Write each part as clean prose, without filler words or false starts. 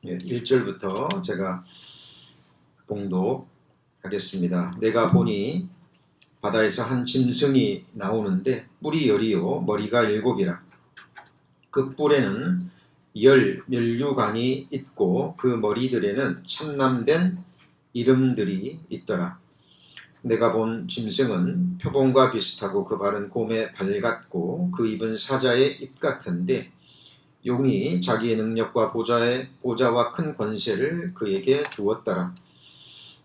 1절부터 제가 봉독하겠습니다. 내가 보니 바다에서 한 짐승이 나오는데 뿔이 10이요 머리가 7이라. 그 뿔에는 10 면류관이 있고 그 머리들에는 참남된 이름들이 있더라. 내가 본 짐승은 표범과 비슷하고 그 발은 곰의 발 같고 그 입은 사자의 입 같은데 용이 자기의 능력과 보좌와 큰 권세를 그에게 주었더라.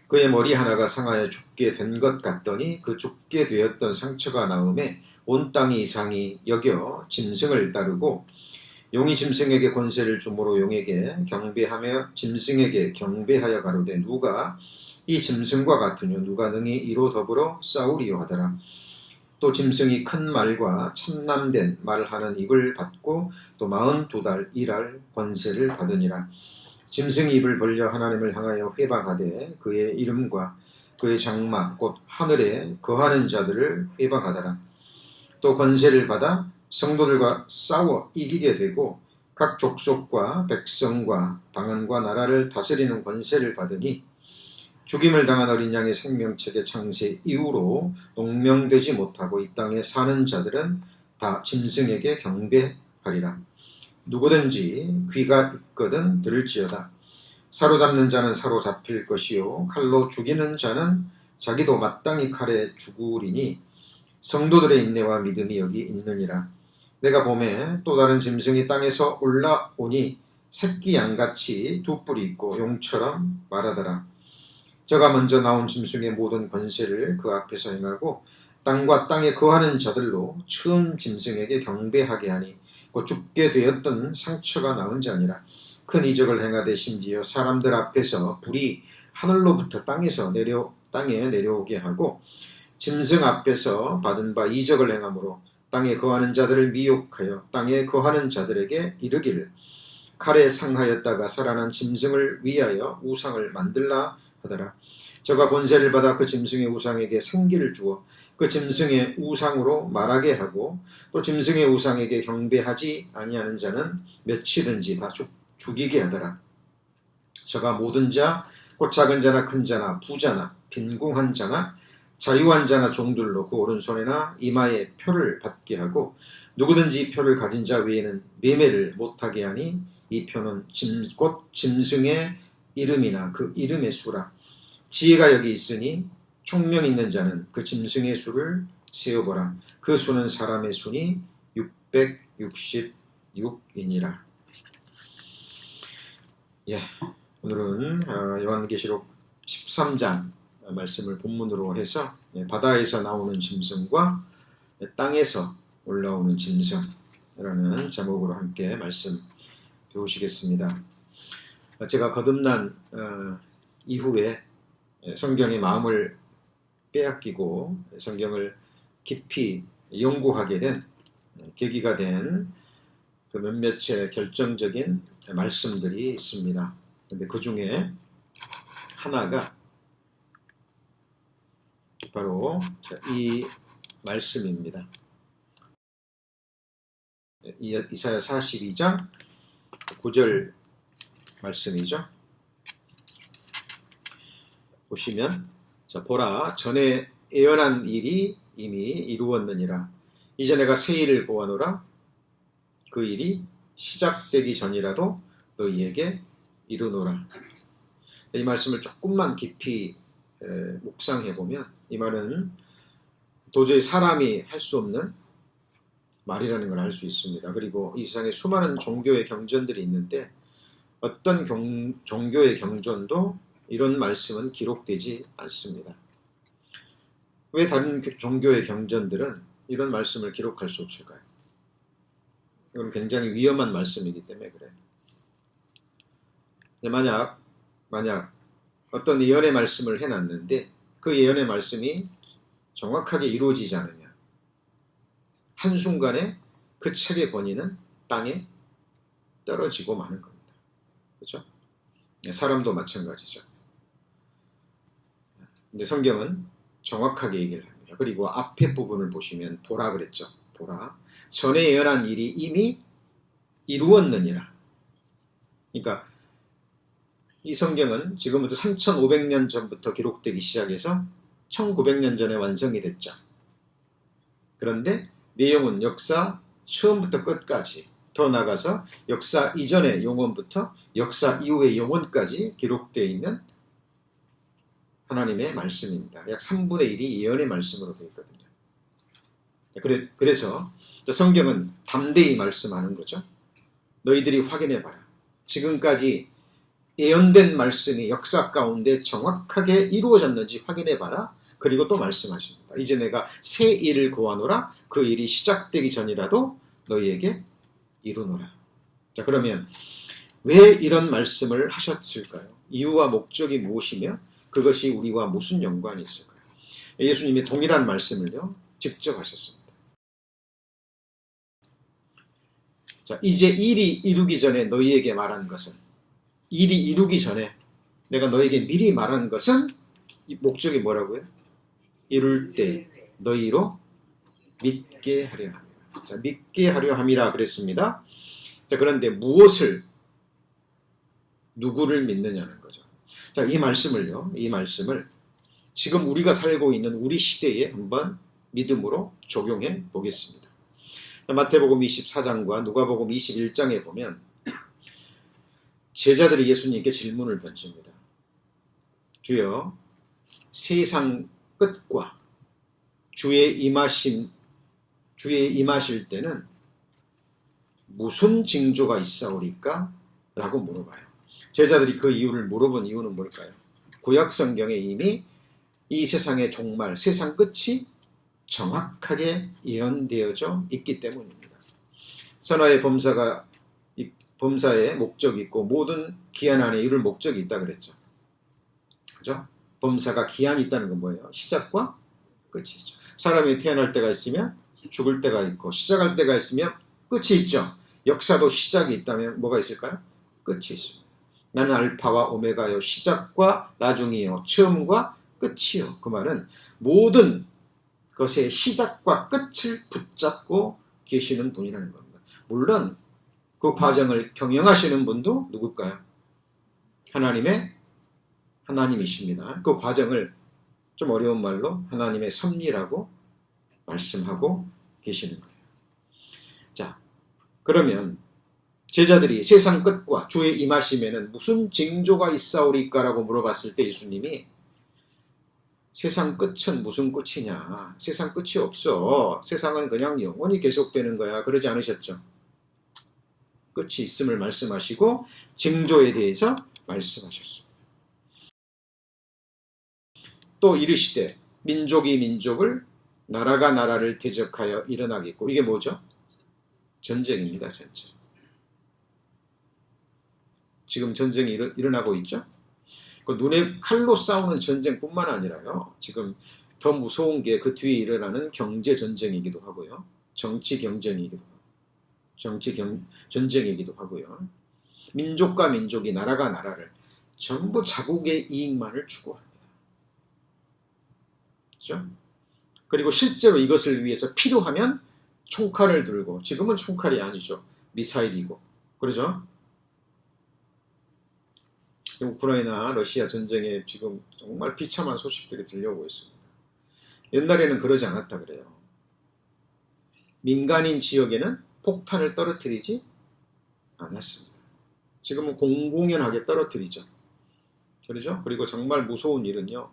그의 머리 하나가 상하여 죽게 된 것 같더니 그 죽게 되었던 상처가 나음에 온 땅이 이상히 여겨 짐승을 따르고 용이 짐승에게 권세를 주므로 용에게 경배하며 짐승에게 경배하여 가로되 누가 이 짐승과 같으뇨 누가 능히 이로 더불어 싸우리요 하더라. 또 짐승이 큰 말과 참남된 말하는 입을 받고 또 42달 일할 권세를 받으니라. 짐승이 입을 벌려 하나님을 향하여 회방하되 그의 이름과 그의 장막 곧 하늘에 거하는 자들을 회방하더라. 또 권세를 받아 성도들과 싸워 이기게 되고 각 족속과 백성과 방언과 나라를 다스리는 권세를 받으니 죽임을 당한 어린 양의 생명책의 창세 이후로 농명되지 못하고 이 땅에 사는 자들은 다 짐승에게 경배하리라. 누구든지 귀가 있거든 들을지어다. 사로잡는 자는 사로잡힐 것이요 칼로 죽이는 자는 자기도 마땅히 칼에 죽으리니 성도들의 인내와 믿음이 여기 있느니라. 내가 보매 또 다른 짐승이 땅에서 올라오니 새끼 양같이 두 뿔이 있고 용처럼 말하더라. 저가 먼저 나온 짐승의 모든 권세를 그 앞에서 행하고 땅과 땅에 거하는 자들로 처음 짐승에게 경배하게 하니 곧 죽게 되었던 상처가 나은 자니라. 큰 이적을 행하되 심지어 사람들 앞에서 불이 하늘로부터 땅에 내려오게 하고 짐승 앞에서 받은 바 이적을 행함으로 땅에 거하는 자들을 미혹하여 땅에 거하는 자들에게 이르기를 칼에 상하였다가 살아난 짐승을 위하여 우상을 만들라 하더라. 저가 권세를 받아 그 짐승의 우상에게 생기를 주어 그 짐승의 우상으로 말하게 하고 또 짐승의 우상에게 경배하지 아니하는 자는 몇이든지 다 죽이게 하더라. 저가 모든 자 곧 작은 자나 큰 자나 부자나 빈궁한 자나 자유한 자나 종들로 그 오른손이나 이마에 표를 받게 하고 누구든지 이 표를 가진 자 외에는 매매를 못하게 하니 이 표는 곧 짐승의 이름이나 그 이름의 수라. 지혜가 여기 있으니 총명 있는 자는 그 짐승의 수를 세어보라. 그 수는 사람의 수니 666이니라. 오늘은 요한계시록 13장 말씀을 본문으로 해서 바다에서 나오는 짐승과 땅에서 올라오는 짐승이라는 제목으로 함께 말씀 배우시겠습니다. 제가 거듭난 이후에 성경의 마음을 빼앗기고 성경을 깊이 연구하게 된 계기가 된 그 몇몇의 결정적인 말씀들이 있습니다. 근데 그 중에 하나가 바로 이 말씀입니다. 이사야 42장 9절 말씀이죠. 보시면 보라 전에 예언한 일이 이미 이루었느니라. 이제 내가 새 일을 보아노라. 그 일이 시작되기 전이라도 너희에게 이르노라. 이 말씀을 조금만 깊이 묵상해보면 이 말은 도저히 사람이 할 수 없는 말이라는 걸 알 수 있습니다. 그리고 이 세상에 수많은 종교의 경전들이 있는데 어떤 종교의 경전도 이런 말씀은 기록되지 않습니다. 왜 다른 종교의 경전들은 이런 말씀을 기록할 수 없을까요? 이건 굉장히 위험한 말씀이기 때문에 그래요. 만약 어떤 예언의 말씀을 해놨는데 그 예언의 말씀이 정확하게 이루어지지 않으면 한순간에 그 책의 권위는 땅에 떨어지고 마는 겁니다. 그렇죠? 사람도 마찬가지죠. 근데 성경은 정확하게 얘기를 합니다. 그리고 앞에 부분을 보시면 보라 그랬죠. 보라. 전에 예언한 일이 이미 이루었느니라. 그러니까 이 성경은 지금부터 3,500년 전부터 기록되기 시작해서 1,900년 전에 완성이 됐죠. 그런데 내용은 역사 처음부터 끝까지, 더 나아가서 역사 이전의 영원부터 역사 이후의 영원까지 기록되어 있는 하나님의 말씀입니다. 약 3분의 1이 예언의 말씀으로 되어 있거든요. 그래서 성경은 담대히 말씀하는 거죠. 너희들이 확인해봐라. 지금까지 예언된 말씀이 역사 가운데 정확하게 이루어졌는지 확인해봐라. 그리고 또 말씀하십니다. 이제 내가 새 일을 고하노라. 그 일이 시작되기 전이라도 너희에게 이루노라. 자, 그러면 왜 이런 말씀을 하셨을까요? 이유와 목적이 무엇이며 그것이 우리와 무슨 연관이 있을까요? 예수님이 동일한 말씀을요, 직접 하셨습니다. 자, 이제 일이 이루기 전에 너희에게 말한 것은, 일이 이루기 전에 내가 너에게 미리 말한 것은, 이 목적이 뭐라고요? 이룰 때 너희로 믿게 하려 함이라. 자, 믿게 하려 함이라 그랬습니다. 자, 그런데 무엇을, 누구를 믿느냐는 거죠. 자, 이 말씀을 지금 우리가 살고 있는 우리 시대에 한번 믿음으로 적용해 보겠습니다. 마태복음 24장과 누가복음 21장에 보면 제자들이 예수님께 질문을 던집니다. 주여, 세상 끝과 주의 임하실 때는 무슨 징조가 있사오리까? 라고 물어봐요. 제자들이 그 이유를 물어본 이유는 뭘까요? 구약 성경에 이미 이 세상의 종말, 세상 끝이 정확하게 예언되어져 있기 때문입니다. 선화의 범사에 목적이 있고 모든 기한 안에 이룰 목적이 있다 그랬죠. 그죠? 범사가 기한이 있다는 건 뭐예요? 시작과 끝이죠. 사람이 태어날 때가 있으면 죽을 때가 있고 시작할 때가 있으면 끝이 있죠. 역사도 시작이 있다면 뭐가 있을까요? 끝이 있습니다. 나는 알파와 오메가요, 시작과 나중이요, 처음과 끝이요. 그 말은 모든 것의 시작과 끝을 붙잡고 계시는 분이라는 겁니다. 물론 그 과정을 경영하시는 분도 누굴까요? 하나님이십니다. 그 과정을 좀 어려운 말로 하나님의 섭리라고 말씀하고 계시는 거예요. 자, 그러면 제자들이 세상 끝과 주의 임하심에는 무슨 징조가 있사오리까라고 물어봤을 때 예수님이 세상 끝은 무슨 끝이냐? 세상 끝이 없어. 세상은 그냥 영원히 계속되는 거야. 그러지 않으셨죠? 끝이 있음을 말씀하시고 징조에 대해서 말씀하셨습니다. 또 이르시되 민족이 민족을, 나라가 나라를 대적하여 일어나겠고, 이게 뭐죠? 전쟁입니다. 전쟁. 지금 전쟁이 일어나고 있죠? 그 눈에 칼로 싸우는 전쟁뿐만 아니라요, 지금 더 무서운 게 그 뒤에 일어나는 경제 전쟁이기도 하고요, 정치 전쟁이기도 하고요. 민족과 민족이, 나라가 나라를 전부 자국의 이익만을 추구합니다. 그렇죠? 그리고 실제로 이것을 위해서 필요하면 총칼을 들고, 지금은 총칼이 아니죠, 미사일이고, 그러죠? 우크라이나 러시아 전쟁에 지금 정말 비참한 소식들이 들려오고 있습니다. 옛날에는 그러지 않았다 그래요. 민간인 지역에는 폭탄을 떨어뜨리지 않았습니다. 지금은 공공연하게 떨어뜨리죠. 그렇죠? 그리고 정말 무서운 일은요,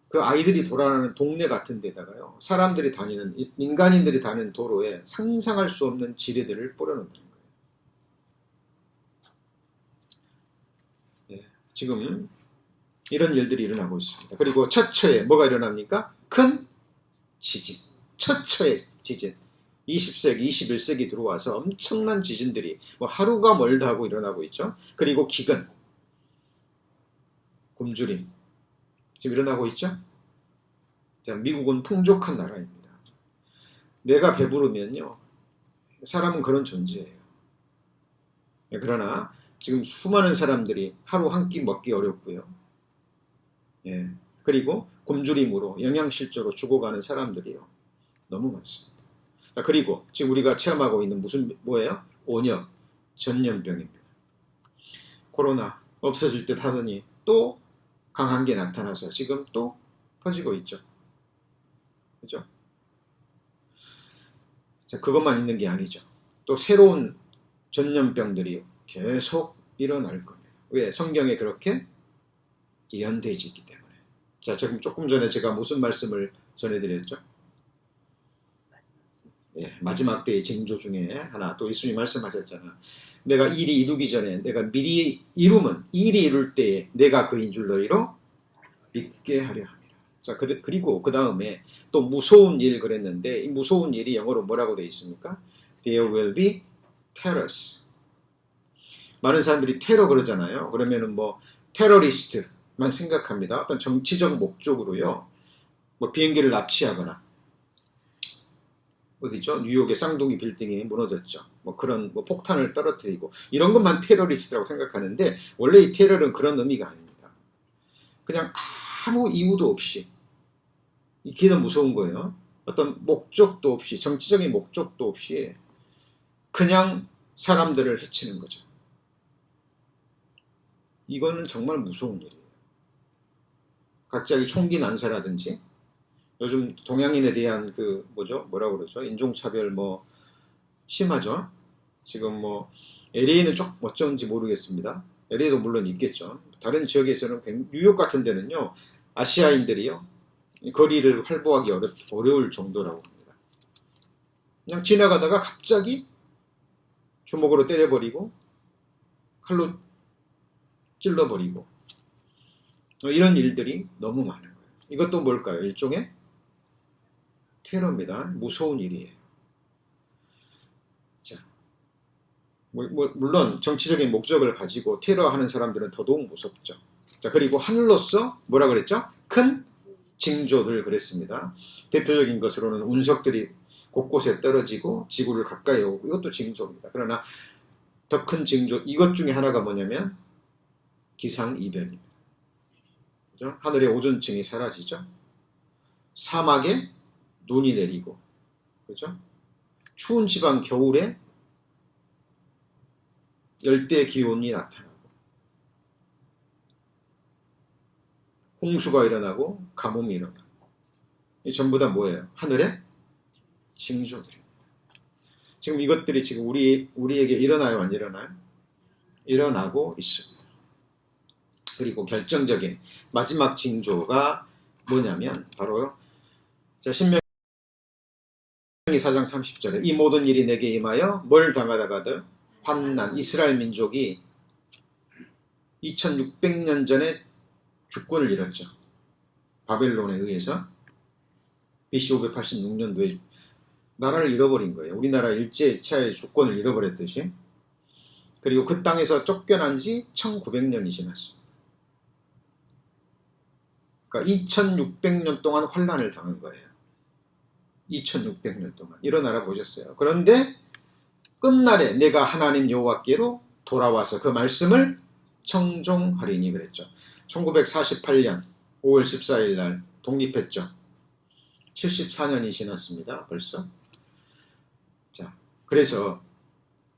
그 아이들이 돌아가는 동네 같은 데다가요, 사람들이 다니는, 민간인들이 다니는 도로에 상상할 수 없는 지뢰들을 뿌려놓는다는 거예요. 지금 이런 일들이 일어나고 있습니다. 그리고 처처에 뭐가 일어납니까? 큰 지진. 처처의 지진. 20세기, 21세기 들어와서 엄청난 지진들이 뭐 하루가 멀다 하고 일어나고 있죠. 그리고 기근, 굶주림 지금 일어나고 있죠. 자, 미국은 풍족한 나라입니다. 내가 배부르면요, 사람은 그런 존재예요. 그러나 지금 수많은 사람들이 하루 한 끼 먹기 어렵고요. 예. 그리고 굶주림으로 영양실조로 죽어가는 사람들이요, 너무 많습니다. 자, 그리고 지금 우리가 체험하고 있는 뭐예요? 온역, 전염병입니다. 코로나, 없어질 듯 하더니 또 강한 게 나타나서 지금 또 퍼지고 있죠. 그죠? 자, 그것만 있는 게 아니죠. 또 새로운 전염병들이 계속 일어날 겁니다. 왜? 성경에 그렇게 예언되어 있기 때문에. 자, 지금 조금 전에 제가 무슨 말씀을 전해드렸죠? 예, 마지막 때의 징조 중에 하나, 또 예수님 말씀하셨잖아. 내가 일이 이루기 전에 내가 미리 이루면 일이 이룰 때에 내가 그인 줄 너희로 믿게 하려 합니다. 자, 그리고 그 다음에 또 무서운 일 그랬는데 이 무서운 일이 영어로 뭐라고 되어 있습니까? There will be terrors. 많은 사람들이 테러 그러잖아요. 그러면은 뭐 테러리스트만 생각합니다. 어떤 정치적 목적으로요. 뭐 비행기를 납치하거나 어디죠? 뉴욕의 쌍둥이 빌딩이 무너졌죠. 뭐 그런 뭐 폭탄을 떨어뜨리고 이런 것만 테러리스트라고 생각하는데 원래 이 테러는 그런 의미가 아닙니다. 그냥 아무 이유도 없이 이게 더 무서운 거예요. 어떤 목적도 없이 정치적인 목적도 없이 그냥 사람들을 해치는 거죠. 이거는 정말 무서운 일이에요. 갑자기 총기 난사라든지 요즘 동양인에 대한 그 뭐라고 그러죠? 인종차별 뭐 심하죠. 지금 뭐 LA는 좀 어쩐지 모르겠습니다. LA도 물론 있겠죠. 다른 지역에서는 뉴욕 같은 데는요 아시아인들이요 거리를 활보하기 어려울 정도라고 합니다. 그냥 지나가다가 갑자기 주먹으로 때려버리고 칼로 찔러버리고 이런 일들이 너무 많은 거예요. 이것도 뭘까요? 일종의 테러입니다. 무서운 일이에요. 자, 물론 정치적인 목적을 가지고 테러하는 사람들은 더더욱 무섭죠. 자, 그리고 하늘로서 뭐라 그랬죠? 큰 징조들 그랬습니다. 대표적인 것으로는 운석들이 곳곳에 떨어지고 지구를 가까이 오고 이것도 징조입니다. 그러나 더 큰 징조 이것 중에 하나가 뭐냐면 기상이변입니다. 그죠? 하늘의 오존층이 사라지죠. 사막에 눈이 내리고 그죠? 추운 지방 겨울에 열대 기온이 나타나고 홍수가 일어나고 가뭄이 일어나고 이 전부 다 뭐예요? 하늘의 징조들입니다. 지금 이것들이 지금 우리에게 일어나요? 안 일어나요? 일어나고 있습니다. 그리고 결정적인 마지막 징조가 뭐냐면 바로 자, 신명기 4장 30절에 이 모든 일이 내게 임하여 뭘 당하다가도 환난. 이스라엘 민족이 2600년 전에 주권을 잃었죠. 바벨론에 의해서 BC 586년도에 나라를 잃어버린 거예요. 우리나라 일제차의 주권을 잃어버렸듯이. 그리고 그 땅에서 쫓겨난 지 1900년이 지났습니다. 그러니까 2600년 동안 환란을 당한 거예요. 2600년 동안. 일어나라 보셨어요. 그런데 끝날에 내가 하나님 여호와께로 돌아와서 그 말씀을 청종하리니 그랬죠. 1948년 5월 14일 날 독립했죠. 74년이 지났습니다. 벌써. 자, 그래서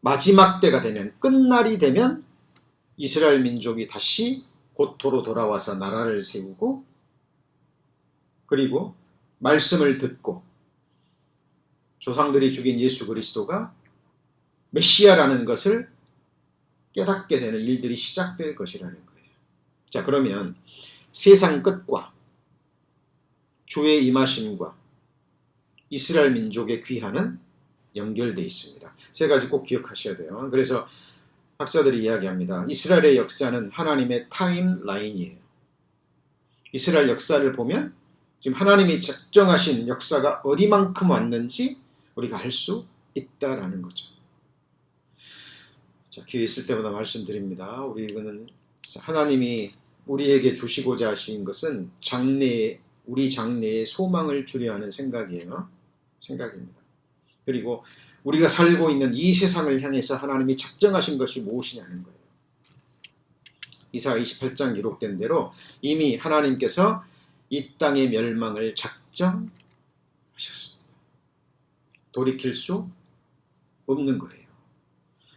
마지막 때가 되면 끝날이 되면 이스라엘 민족이 다시 고토로 돌아와서 나라를 세우고 그리고 말씀을 듣고 조상들이 죽인 예수 그리스도가 메시아라는 것을 깨닫게 되는 일들이 시작될 것이라는 거예요. 자, 그러면 세상 끝과 주의 임하심과 이스라엘 민족의 귀환은 연결되어 있습니다. 세 가지 꼭 기억하셔야 돼요. 그래서 학자들이 이야기합니다. 이스라엘의 역사는 하나님의 타임라인이에요. 이스라엘 역사를 보면 지금 하나님이 작정하신 역사가 어디만큼 왔는지 우리가 알 수 있다라는 거죠. 자, 기회 있을 때마다 말씀드립니다. 우리는 하나님이 우리에게 주시고자 하신 것은 우리 장래에 소망을 주려 하는 생각입니다. 그리고 우리가 살고 있는 이 세상을 향해서 하나님이 작정하신 것이 무엇이냐는 거예요. 이사야 28장 기록된 대로 이미 하나님께서 이 땅의 멸망을 작정하셨습니다. 돌이킬 수 없는 거예요.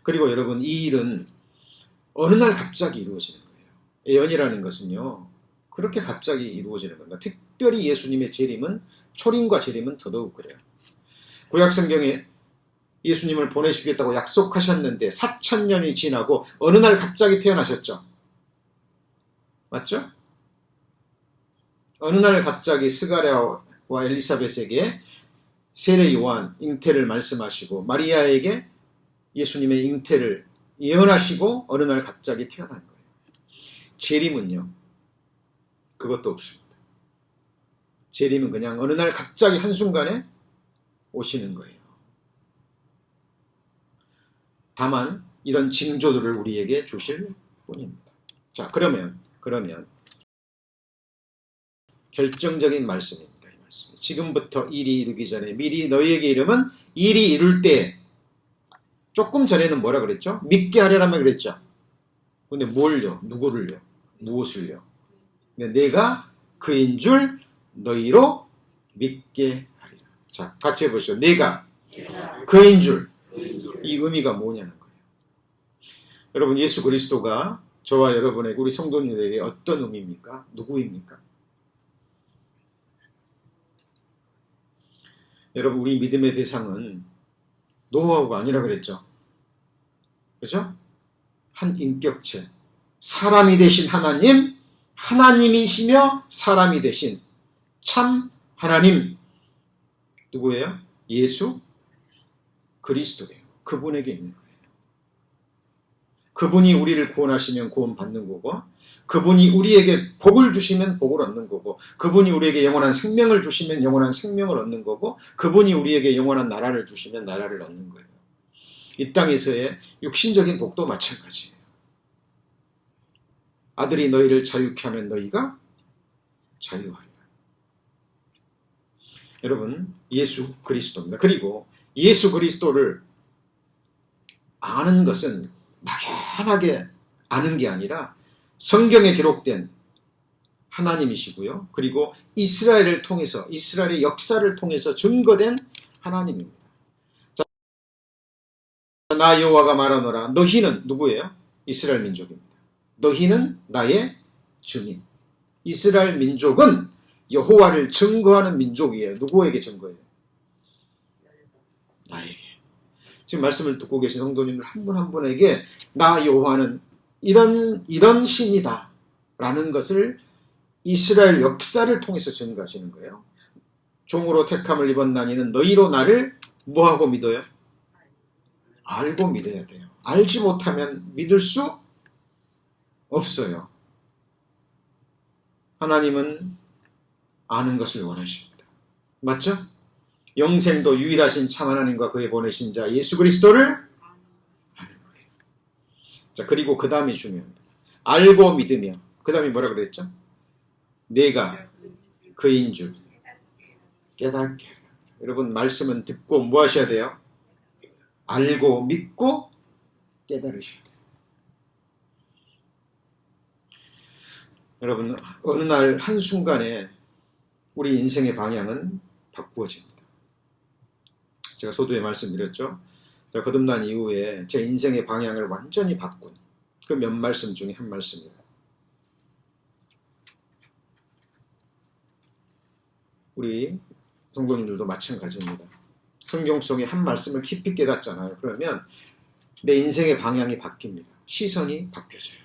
그리고 여러분 이 일은 어느 날 갑자기 이루어지는 거예요. 예언이라는 것은요, 그렇게 갑자기 이루어지는 겁니다. 특별히 예수님의 재림은, 초림과 재림은 더더욱 그래요. 구약성경에 예수님을 보내시겠다고 약속하셨는데 4,000년이 지나고 어느 날 갑자기 태어나셨죠. 맞죠? 어느 날 갑자기 스가랴와 엘리사벳에게 세례 요한 잉태를 말씀하시고 마리아에게 예수님의 잉태를 예언하시고 어느 날 갑자기 태어난 거예요. 재림은요, 그것도 없습니다. 재림은 그냥 어느 날 갑자기 한순간에 오시는 거예요. 다만 이런 징조들을 우리에게 주실 뿐입니다. 자, 그러면 결정적인 말씀입니다. 이 말씀. 지금부터 일이 이르기 전에 미리 너희에게 이르면 일이 이룰 때, 조금 전에는 뭐라 그랬죠? 믿게 하려라면 그랬죠. 근데 뭘요? 누구를요? 무엇을요? 근데 내가 그인 줄 너희로 믿게 하리라. 자, 같이 해보시죠. 내가 그인 줄. 이 의미가 뭐냐는 거예요. 여러분, 예수 그리스도가 저와 여러분에게, 우리 성도님들에게 어떤 의미입니까? 누구입니까? 여러분, 우리 믿음의 대상은 노하우가 아니라 그랬죠. 그렇죠? 한 인격체, 사람이 되신 하나님, 하나님이시며 사람이 되신 참 하나님, 누구예요? 예수 그리스도예요. 그분에게 있는 거예요. 그분이 우리를 구원하시면 구원받는 거고, 그분이 우리에게 복을 주시면 복을 얻는 거고, 그분이 우리에게 영원한 생명을 주시면 영원한 생명을 얻는 거고, 그분이 우리에게 영원한 나라를 주시면 나라를 얻는 거예요. 이 땅에서의 육신적인 복도 마찬가지예요. 아들이 너희를 자유케 하면 너희가 자유하리라. 여러분, 예수 그리스도입니다. 그리고 예수 그리스도를 아는 것은 막연하게 아는 게 아니라 성경에 기록된 하나님이시고요. 그리고 이스라엘을 통해서, 이스라엘의 역사를 통해서 증거된 하나님입니다. 자, 나 여호와가 말하노라. 너희는 누구예요? 이스라엘 민족입니다. 너희는 나의 증인. 이스라엘 민족은 여호와를 증거하는 민족이에요. 누구에게 증거해요? 나에게. 지금 말씀을 듣고 계신 성도님들 한 분 한 분에게 나 여호와는 이런 신이다 라는 것을 이스라엘 역사를 통해서 증거하시는 거예요. 종으로 택함을 입은 나니는 너희로 나를 뭐하고 믿어요? 알고 믿어야 돼요. 알지 못하면 믿을 수 없어요. 하나님은 아는 것을 원하십니다. 맞죠? 영생도 유일하신 참 하나님과 그의 보내신 자 예수 그리스도를 아는 거예요. 자, 그리고 그 다음이 중요합니다. 알고 믿으며, 그 다음에 뭐라 그랬죠? 내가 그인 줄 깨닫게. 여러분, 말씀은 듣고 뭐 하셔야 돼요? 알고 믿고 깨달으셔야 돼요. 여러분, 어느 날 한순간에 우리 인생의 방향은 바꾸어집니다. 제가 소두에 말씀드렸죠. 제가 거듭난 이후에 제 인생의 방향을 완전히 바꾼 그 몇 말씀 중에 한 말씀이에요. 우리 성도님들도 마찬가지입니다. 성경 속에 한 말씀을 깊이 깨닫잖아요. 그러면 내 인생의 방향이 바뀝니다. 시선이 바뀌어져요.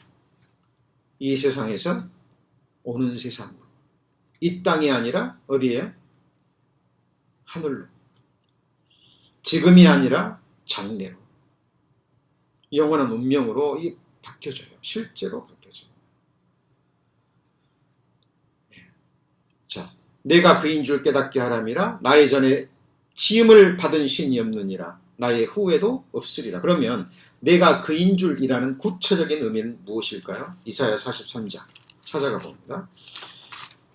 이 세상에서 오는 세상으로. 이 땅이 아니라 어디예요? 하늘로. 지금이 아니라 장래로. 영원한 운명으로 바뀌어져요. 실제로 바뀌어져요. 자, 내가 그인 줄 깨닫게 하람이라 나의 전에 지음을 받은 신이 없느니라 나의 후에도 없으리라. 그러면 내가 그인 줄이라는 구체적인 의미는 무엇일까요? 이사야 43장 찾아가 봅니다.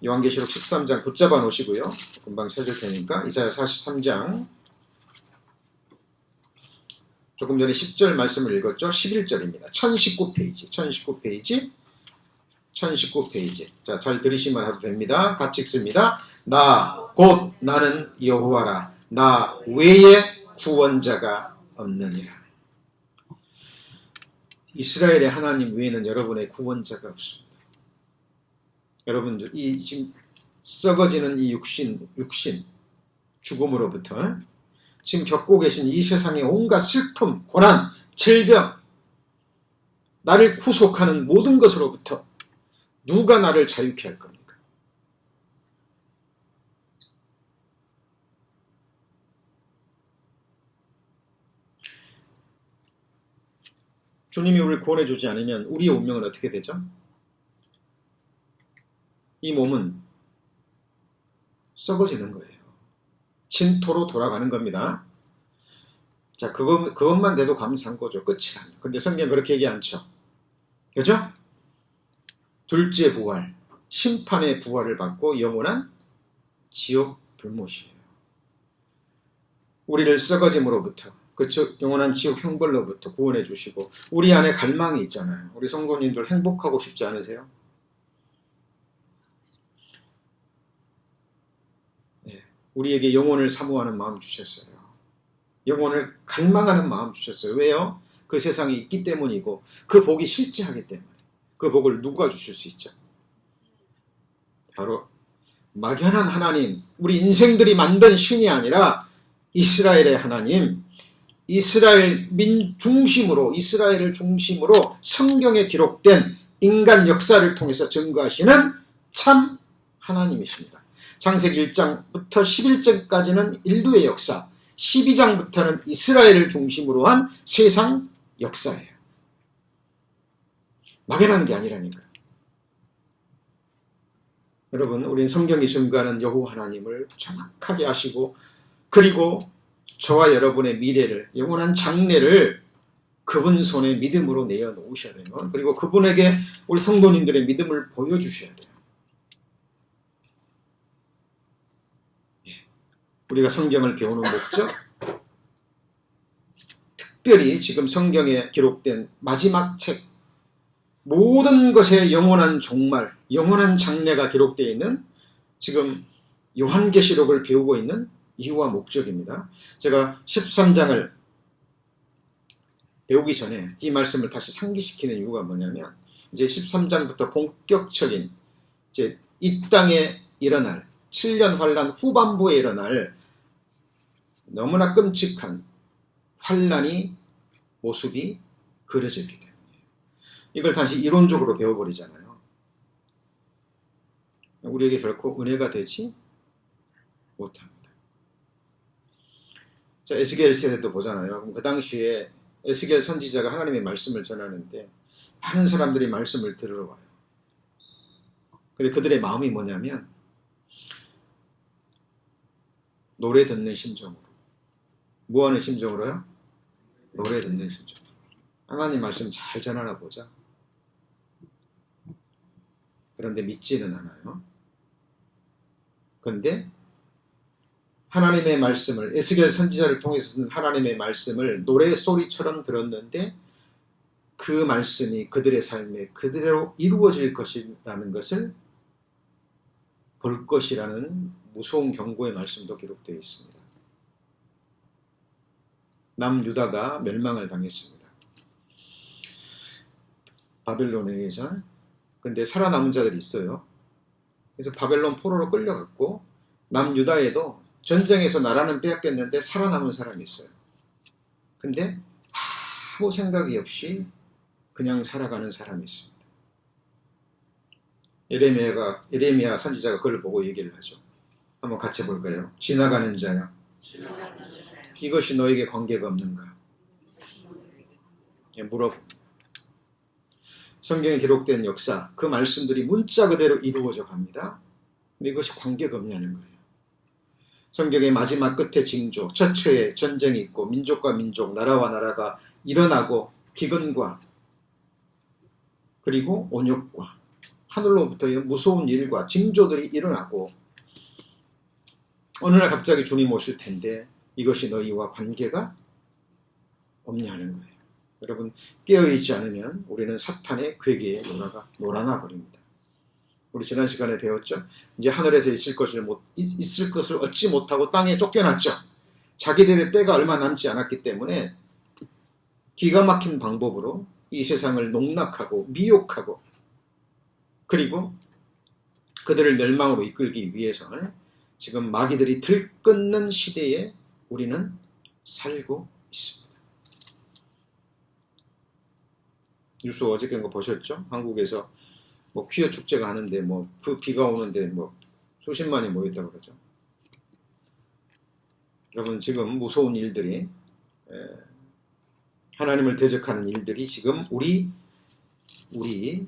요한계시록 13장 붙잡아 놓으시고요. 금방 찾을 테니까 이사야 43장 조금 전에 10절 말씀을 읽었죠. 11절입니다. 1019페이지. 1019페이지. 자, 잘 들으시면 해도 됩니다. 같이 읽습니다. 나 곧 나는 여호와라. 나 외에 구원자가 없느니라. 이스라엘의 하나님 외에는 여러분의 구원자가 없습니다. 여러분들 이 지금 썩어지는 이 육신 죽음으로부터 지금 겪고 계신 이 세상의 온갖 슬픔, 고난, 질병, 나를 구속하는 모든 것으로부터 누가 나를 자유케 할 겁니까? 주님이 우리를 구원해 주지 않으면 우리의 운명은 어떻게 되죠? 이 몸은 썩어지는 거예요. 진토로 돌아가는 겁니다. 자, 그것만 돼도 감사한 거죠. 끝이라면. 근데 성경 그렇게 얘기 않죠. 그죠? 둘째 부활, 심판의 부활을 받고 영원한 지옥 불못이에요. 우리를 썩어짐으로부터, 그쵸? 영원한 지옥 형벌로부터 구원해 주시고 우리 안에 갈망이 있잖아요. 우리 성도님들 행복하고 싶지 않으세요? 네. 우리에게 영혼을 사모하는 마음 주셨어요. 영혼을 갈망하는 마음 주셨어요. 왜요? 그 세상에 있기 때문이고 그 복이 실제하기 때문에. 그 복을 누가 주실 수 있죠? 바로 막연한 하나님, 우리 인생들이 만든 신이 아니라 이스라엘의 하나님, 이스라엘을 중심으로 성경에 기록된 인간 역사를 통해서 증거하시는 참 하나님이십니다. 창세기 1장부터 11장까지는 인류의 역사, 12장부터는 이스라엘을 중심으로 한 세상 역사예요. 막연한 게 아니라니까요. 여러분, 우리는 성경이 증거하는 여호와 하나님을 정확하게 아시고 그리고 저와 여러분의 미래를, 영원한 장래를 그분 손에 믿음으로 내어놓으셔야 돼요. 그리고 그분에게 우리 성도님들의 믿음을 보여주셔야 돼요. 우리가 성경을 배우는 목적, 특별히 지금 성경에 기록된 마지막 책, 모든 것의 영원한 종말, 영원한 장래가 기록되어 있는 지금 요한계시록을 배우고 있는 이유와 목적입니다. 제가 13장을 배우기 전에 이 말씀을 다시 상기시키는 이유가 뭐냐면 이제 13장부터 본격적인 이제 이 땅에 일어날 7년 환란 후반부에 일어날 너무나 끔찍한 환란이 모습이 그려졌기 때문에 이걸 다시 이론적으로 배워버리잖아요. 우리에게 결코 은혜가 되지 못합니다. 자, 에스겔 세대도 보잖아요. 그럼 그 당시에 에스겔 선지자가 하나님의 말씀을 전하는데 많은 사람들이 말씀을 들으러 와요. 근데 그들의 마음이 뭐냐면 노래 듣는 심정으로. 뭐 하는 심정으로요? 노래 듣는 심정. 하나님 말씀 잘 전하나 보자. 그런데 믿지는 않아요. 그런데 하나님의 말씀을, 에스겔 선지자를 통해서 듣는 하나님의 말씀을 노래소리처럼 들었는데 그 말씀이 그들의 삶에 그대로 이루어질 것이라는 것을 볼 것이라는 무서운 경고의 말씀도 기록되어 있습니다. 남유다가 멸망을 당했습니다. 바벨론에 의해서. 근데 살아남은 자들이 있어요. 그래서 바벨론 포로로 끌려갔고 남유다에도 전쟁에서 나라는 빼앗겼는데 살아남은 사람이 있어요. 근데 아무 생각이 없이 그냥 살아가는 사람이 있습니다. 예레미야 선지자가 그걸 보고 얘기를 하죠. 한번 같이 볼까요? 지나가는 자야. 이것이 너에게 관계가 없는가? 물어봅니다. 성경에 기록된 역사, 그 말씀들이 문자 그대로 이루어져 갑니다. 근데 이것이 관계가 없냐는 거예요. 성경의 마지막 끝에 징조, 처처에 전쟁이 있고 민족과 민족, 나라와 나라가 일어나고 기근과 그리고 온역과 하늘로부터 무서운 일과 징조들이 일어나고 어느 날 갑자기 주님 오실 텐데 이것이 너희와 관계가 없냐는 거예요. 여러분, 깨어있지 않으면 우리는 사탄의 괴계에 놀아나 버립니다. 우리 지난 시간에 배웠죠? 이제 하늘에서 있을 것을 얻지 못하고 땅에 쫓겨났죠. 자기들의 때가 얼마 남지 않았기 때문에 기가 막힌 방법으로 이 세상을 농락하고 미혹하고 그리고 그들을 멸망으로 이끌기 위해서 지금 마귀들이 들끓는 시대에 우리는 살고 있습니다. 뉴스 어저께 거 보셨죠? 한국에서 뭐 퀴어 축제가 하는데 뭐 그 비가 오는데 뭐 수십만이 모였다고 그러죠. 여러분, 지금 무서운 일들이, 하나님을 대적하는 일들이 지금 우리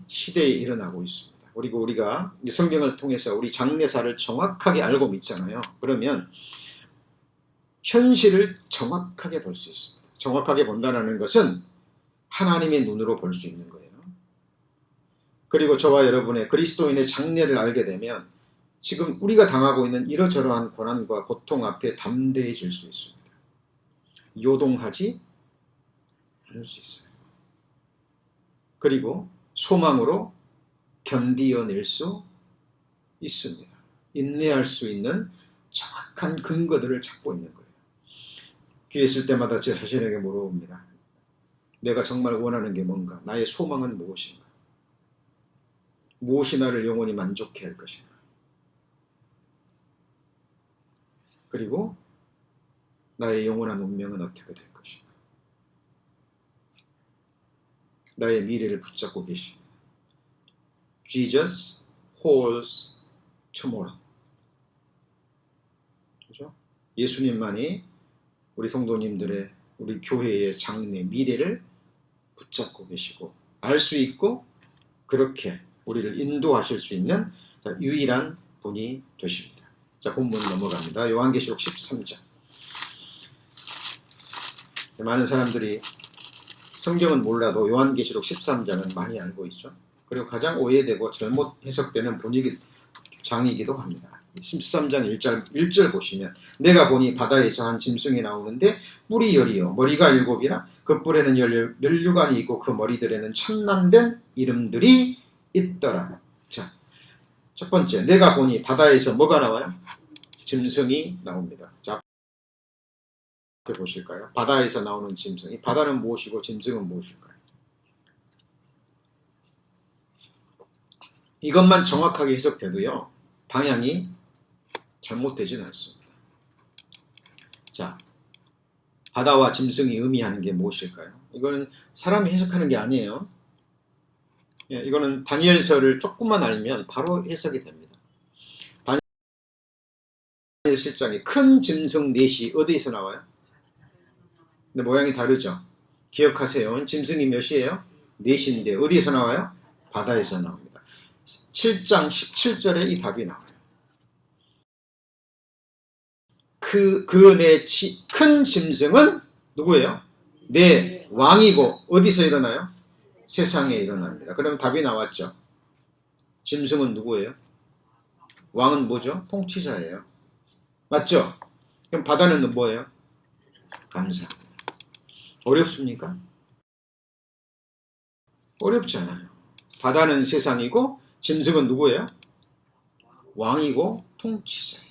시대에 일어나고 있습니다. 그리고 우리가 이 성경을 통해서 우리 장래사를 정확하게 알고 믿잖아요. 그러면 현실을 정확하게 볼 수 있습니다. 정확하게 본다는 것은 하나님의 눈으로 볼 수 있는 거예요. 그리고 저와 여러분의 그리스도인의 장래를 알게 되면 지금 우리가 당하고 있는 이러저러한 고난과 고통 앞에 담대해질 수 있습니다. 요동하지 않을 수 있어요. 그리고 소망으로 견디어낼 수 있습니다. 인내할 수 있는 정확한 근거들을 찾고 있는 거예요. 귀에 있을 때마다 제 자신에게 물어봅니다. 내가 정말 원하는 게 뭔가? 나의 소망은 무엇인가? 무엇이 나를 영원히 만족해 할 것인가? 그리고 나의 영원한 운명은 어떻게 될 것인가? 나의 미래를 붙잡고 계십니다. Jesus holds tomorrow. 그렇죠? 예수님만이 우리 성도님들의, 우리 교회의 장래, 미래를 붙잡고 계시고 알 수 있고 그렇게 우리를 인도하실 수 있는 유일한 분이 되십니다. 자, 본문 넘어갑니다. 요한계시록 13장. 많은 사람들이 성경은 몰라도 요한계시록 13장은 많이 알고 있죠. 그리고 가장 오해되고 잘못 해석되는 장이기도 합니다. 13장 1절 보시면 내가 보니 바다에서 한 짐승이 나오는데 뿔이 열이요 머리가 일곱이라 그 뿔에는 면류관이 있고 그 머리들에는 참남된 이름들이 있더라. 자, 첫 번째, 내가 보니 바다에서 뭐가 나와요? 짐승이 나옵니다. 자, 앞에 보실까요? 바다에서 나오는 짐승. 바다는 무엇이고 짐승은 무엇일까요? 이것만 정확하게 해석돼도요, 방향이 잘못되지는 않습니다. 자, 바다와 짐승이 의미하는 게 무엇일까요? 이건 사람이 해석하는 게 아니에요. 이거는 다니엘서를 조금만 알면 바로 해석이 됩니다. 다니엘 실장이 큰 짐승 넷이 어디에서 나와요? 근데 모양이 다르죠? 기억하세요. 짐승이 몇이에요? 넷인데 어디에서 나와요? 바다에서 나옵니다. 7장 17절에 이 답이 나와요. 그 큰 짐승은 누구예요? 내 왕이고 어디서 일어나요? 세상에 일어납니다. 그러면 답이 나왔죠. 짐승은 누구예요? 왕은 뭐죠? 통치자예요. 맞죠? 그럼 바다는 뭐예요? 감사합니다. 어렵습니까? 어렵지 않아요. 바다는 세상이고 짐승은 누구예요? 왕이고 통치자예요.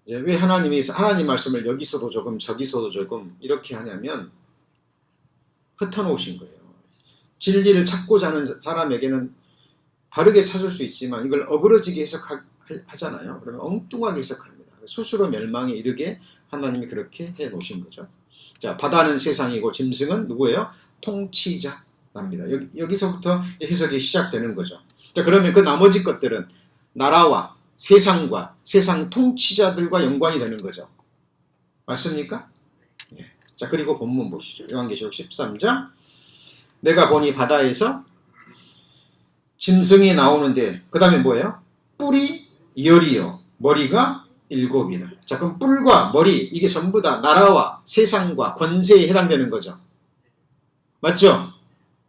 왜 하나님 말씀을 여기서도 조금 저기서도 조금 이렇게 하냐면 흩어놓으신 거예요. 진리를 찾고자 하는 사람에게는 바르게 찾을 수 있지만 이걸 어그러지게 해석하잖아요. 그러면 엉뚱하게 해석합니다. 스스로 멸망에 이르게 하나님이 그렇게 해놓으신 거죠. 자, 바다는 세상이고 짐승은 누구예요? 통치자랍니다. 여기서부터 해석이 시작되는 거죠. 자, 그러면 그 나머지 것들은 나라와 세상과 세상 통치자들과 연관이 되는 거죠. 맞습니까? 예. 자, 그리고 본문 보시죠. 요한계시록 13장. 내가 보니 바다에서 짐승이 나오는데 그 다음에 뭐예요? 뿔이 열이요 머리가 일곱이라. 자, 그럼 뿔과 머리 이게 전부 다 나라와 세상과 권세에 해당되는 거죠. 맞죠?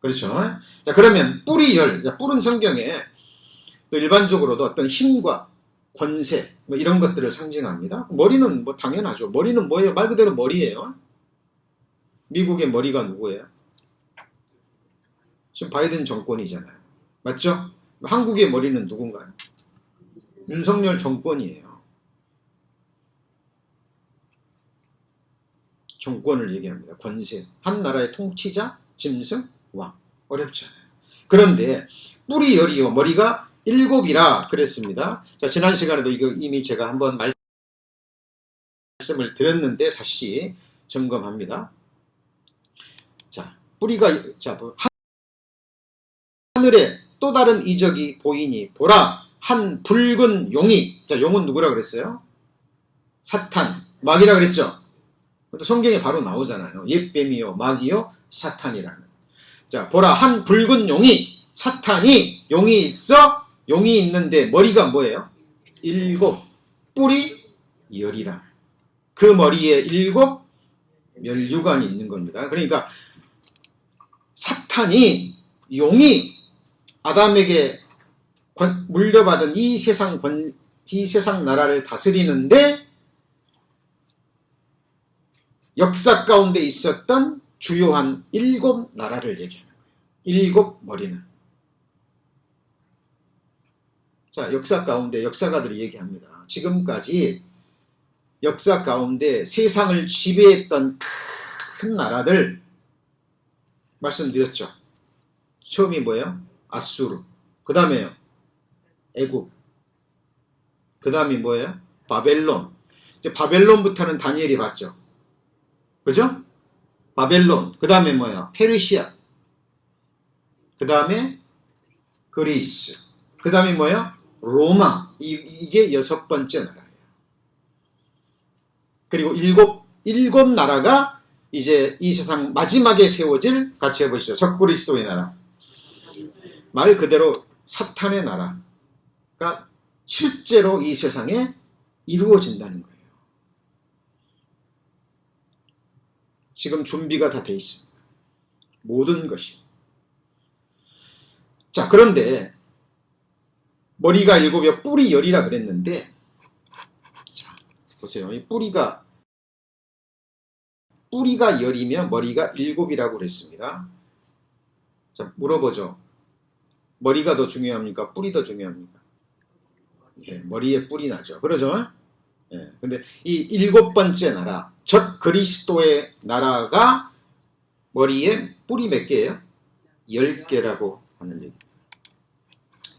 그렇죠? 자, 그러면 뿔이 열. 자, 뿔은 성경에 또 일반적으로도 어떤 힘과 권세 뭐 이런 것들을 상징합니다. 머리는 뭐 당연하죠. 머리는 뭐예요? 말 그대로 머리예요. 미국의 머리가 누구예요? 지금 바이든 정권이잖아요. 맞죠? 한국의 머리는 누군가요? 윤석열 정권이에요. 정권을 얘기합니다. 권세. 한 나라의 통치자, 짐승, 왕. 어렵잖아요. 그런데 뿔이 열이요 머리가 일곱이라 그랬습니다. 자, 지난 시간에도 이거 이미 제가 한번 말씀을 드렸는데 다시 점검합니다. 자, 뿌리가 하늘에 또 다른 이적이 보이니 보라 한 붉은 용이, 자, 용은 누구라 그랬어요? 사탄, 마귀라 그랬죠. 성경에 바로 나오잖아요. 옛뱀이요 마귀요 사탄이라는. 자, 보라 한 붉은 용이, 사탄이 용이 있어. 용이 있는데 머리가 뭐예요? 일곱, 뿔이 열이라. 그 머리에 일곱 면류관이 있는 겁니다. 그러니까 사탄이, 용이 아담에게 물려받은 이 세상 나라를 다스리는데 역사 가운데 있었던 주요한 일곱 나라를 얘기하는 거예요. 일곱 머리는. 자, 역사 가운데 역사가들이 얘기합니다. 지금까지 역사 가운데 세상을 지배했던 큰 나라들 말씀드렸죠. 처음이 뭐예요? 아수르. 그 다음에요. 애굽. 그 다음이 뭐예요? 바벨론. 이제 바벨론부터는 다니엘이 봤죠. 그죠? 바벨론. 그 다음에 뭐예요? 페르시아. 그 다음에 그리스. 그 다음에 뭐예요? 로마. 이게 여섯 번째 나라예요. 그리고 일곱 나라가 이제 이 세상 마지막에 세워질, 같이 해보시죠. 적그리스도의 나라. 말 그대로 사탄의 나라가 실제로 이 세상에 이루어진다는 거예요. 지금 준비가 다 돼 있습니다. 모든 것이. 자, 그런데 머리가 일곱이요 뿔이 열이라 그랬는데, 자, 보세요. 이 뿌리가 열이면 머리가 일곱이라고 그랬습니다. 자, 물어보죠. 머리가 더 중요합니까? 뿔이 더 중요합니까? 예, 머리에 뿔이 나죠. 그러죠? 예, 근데 이 일곱 번째 나라, 적 그리스도의 나라가 머리에 뿔이 몇 개예요? 10개라고 하는 얘기입니다.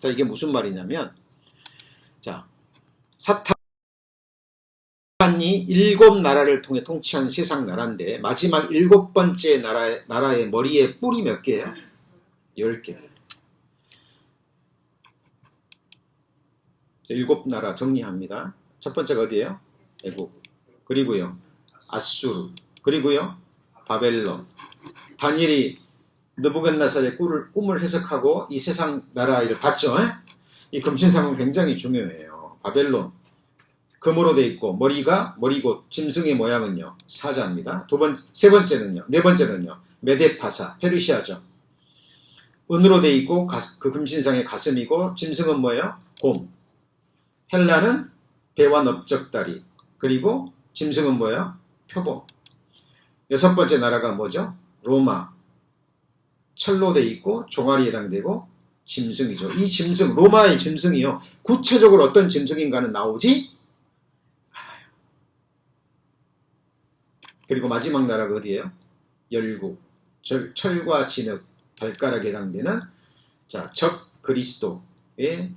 자, 이게 무슨 말이냐면, 자, 사탄이 일곱 나라를 통해 통치한 세상 나라인데, 마지막 일곱 번째 나라의 머리에 뿔이 몇 개예요? 10개. 일곱 나라 정리합니다. 첫 번째가 어디예요? 애굽. 그리고요, 아수르. 그리고요, 바벨론. 다니엘이 느부갓네살의 꿈을 해석하고 이 세상 나라를 봤죠. 이 금신상은 굉장히 중요해요. 바벨론. 금으로 돼 있고 머리가 머리고 짐승의 모양은요 사자입니다. 세 번째는요, 네 번째는요 메데파사 페르시아죠. 은으로 돼 있고 그 금신상의 가슴이고 짐승은 뭐예요? 곰. 헬라는 배와 넓적다리. 그리고 짐승은 뭐예요? 표범. 여섯 번째 나라가 뭐죠? 로마. 철로 돼 있고 종아리에 해당되고 짐승이죠. 이 짐승, 로마의 짐승이요, 구체적으로 어떤 짐승인가는 나오지 않아요. 그리고 마지막 나라가 어디예요? 열국. 철과 진흙, 발가락에 해당되는, 자, 적 그리스도의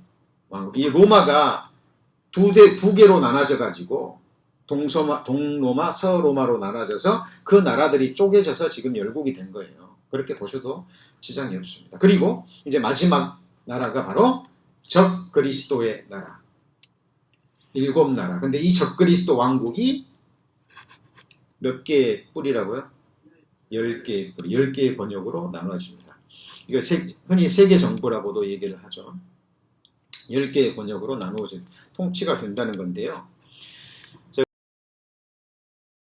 왕국. 이 로마가 두 개로 나눠져 가지고 동로마, 서로마로 나눠져서 그 나라들이 쪼개져서 지금 열국이 된 거예요. 그렇게 보셔도 지장이 없습니다. 그리고 이제 마지막 나라가 바로 적 그리스도의 나라. 일곱 나라. 근데 이 적 그리스도 왕국이 몇 개의 뿔이라고요? 10개의 뿔, 10개의 권역으로 나눠집니다. 이거 흔히 세계 정부라고도 얘기를 하죠. 10개의 권역으로 나누어진 통치가 된다는 건데요. 자,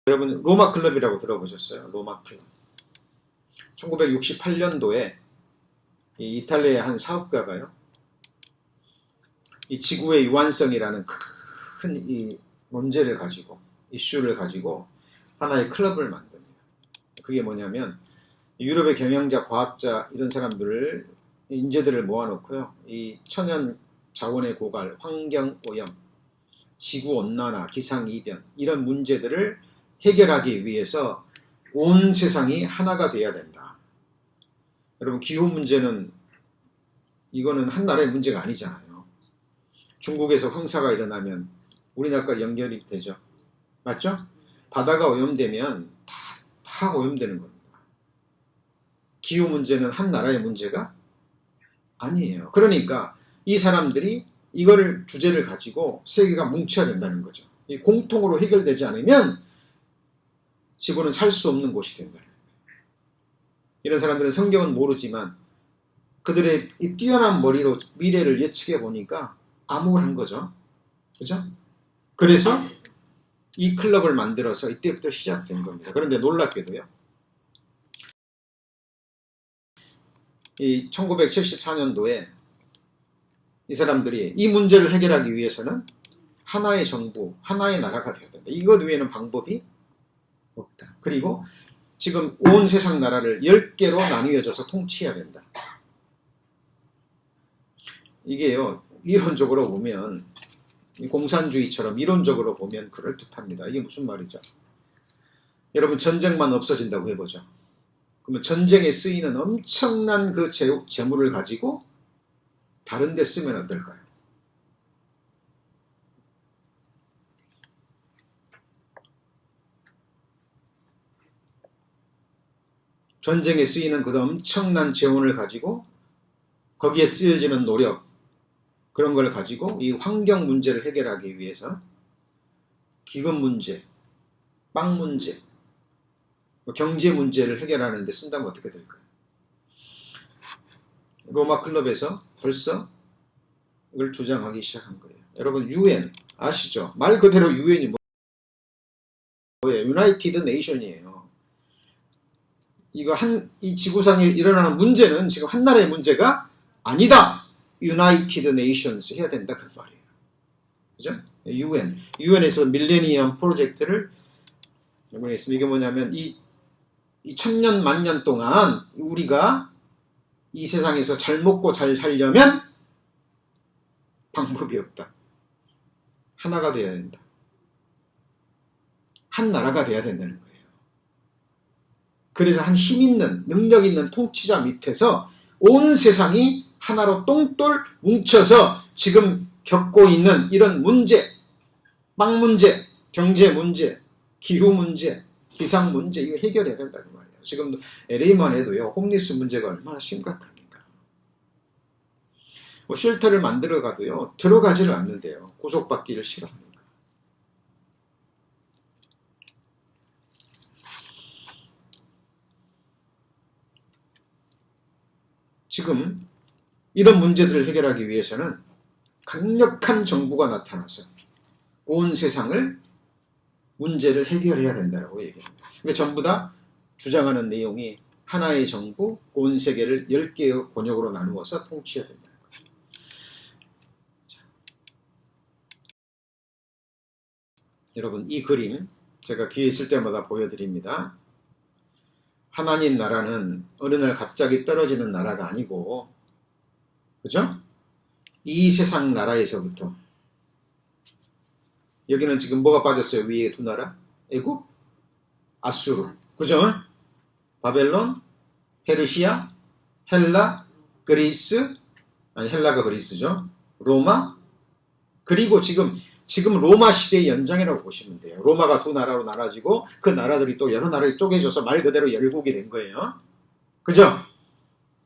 여러분 로마 클럽이라고 들어보셨어요? 로마 클럽. 1968년도에 이 이탈리아의 한 사업가가요, 이 지구의 유한성이라는 큰 이 문제를 가지고, 이슈를 가지고 하나의 클럽을 만듭니다. 그게 뭐냐면 유럽의 경영자, 과학자 이런 사람들을, 인재들을 모아놓고요, 이 천연 자원의 고갈, 환경 오염, 지구 온난화, 기상 이변 이런 문제들을 해결하기 위해서 온 세상이 하나가 돼야 된다. 여러분 기후 문제는 이거는 한 나라의 문제가 아니잖아요. 중국에서 황사가 일어나면 우리나라가 연결이 되죠. 맞죠? 바다가 오염되면 다 오염되는 겁니다. 기후 문제는 한 나라의 문제가 아니에요. 그러니까 이 사람들이 이거를 주제를 가지고 세계가 뭉쳐야 된다는 거죠. 이 공통으로 해결되지 않으면 지구는 살 수 없는 곳이 된다. 이런 사람들은 성경은 모르지만 그들의 이 뛰어난 머리로 미래를 예측해 보니까 암울한 거죠. 그죠? 그래서 이 클럽을 만들어서 이때부터 시작된 겁니다. 그런데 놀랍게도요. 이 1974년도에 이 사람들이 이 문제를 해결하기 위해서는 하나의 정부, 하나의 나라가 되어야 된다. 이것 외에는 방법이 없다. 그리고 지금 온 세상 나라를 10개로 나뉘어져서 통치해야 된다. 이게요, 이론적으로 보면 공산주의처럼 이론적으로 보면 그럴듯합니다. 이게 무슨 말이죠? 여러분 전쟁만 없어진다고 해보죠. 그러면 전쟁에 쓰이는 엄청난 그 재물을 가지고 다른 데 쓰면 어떨까요? 전쟁에 쓰이는 그 엄청난 재원을 가지고 거기에 쓰여지는 노력, 그런 걸 가지고 이 환경 문제를 해결하기 위해서 기금 문제, 빵 문제, 경제 문제를 해결하는 데 쓴다면 어떻게 될까요? 로마 클럽에서 벌써 이걸 주장하기 시작한 거예요. 여러분 UN 아시죠? 말 그대로 UN이 뭐예요? 유나이티드 네이션이에요. 이 지구상에 일어나는 문제는 지금 한 나라의 문제가 아니다. 유나이티드 네이션스 해야 된다 그런 말이에요. 그죠? UN에서 밀레니엄 프로젝트를 했습니다. 이게 뭐냐면 이 천년 만년 동안 우리가 이 세상에서 잘 먹고 잘 살려면 방법이 없다. 하나가 돼야 된다. 한 나라가 돼야 된다는 거예요. 그래서 한 힘있는 능력 있는 통치자 밑에서 온 세상이 하나로 똥똘 뭉쳐서 지금 겪고 있는 이런 문제, 빵 문제, 경제 문제, 기후 문제, 기상 문제 이거 해결해야 된다는 말이에요. 지금 LA만 해도요. 홈리스 문제가 얼마나 심각합니까? 뭐 쉘터를 만들어 가도요. 들어가지를 않는데요. 구속받기를 싫어합니다. 지금 이런 문제들을 해결하기 위해서는 강력한 정부가 나타나서 온 세상을 문제를 해결해야 된다고 얘기합니다. 근데 전부 다 주장하는 내용이 하나의 정부, 온 세계를 10개의 권역으로 나누어서 통치해야 된다는 거예요. 여러분 이 그림 제가 기회 있을 때마다 보여드립니다. 하나님 나라는 어느 날 갑자기 떨어지는 나라가 아니고 그죠? 이 세상 나라에서부터 여기는 지금 뭐가 빠졌어요? 위에 두 나라? 애굽? 아수르 그죠? 바벨론, 페르시아, 헬라, 그리스 아니 헬라가 그리스죠. 로마 그리고 지금 로마 시대의 연장이라고 보시면 돼요. 로마가 두 나라로 나눠지고 그 나라들이 또 여러 나라에 쪼개져서 말 그대로 열국이 된 거예요. 그죠?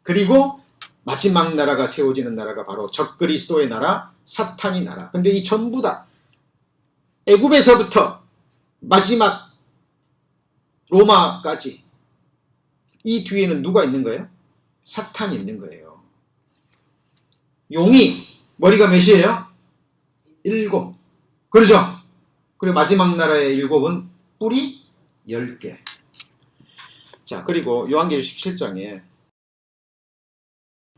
그리고 마지막 나라가 세워지는 나라가 바로 적그리스도의 나라, 사탄의 나라. 근데 이 전부 다 애굽에서부터 마지막 로마까지 이 뒤에는 누가 있는 거예요? 사탄이 있는 거예요. 용이 머리가 몇이에요? 7. 그러죠? 그리고 마지막 나라의 7은 뿔이 10개. 자, 그리고 요한계시록 17장에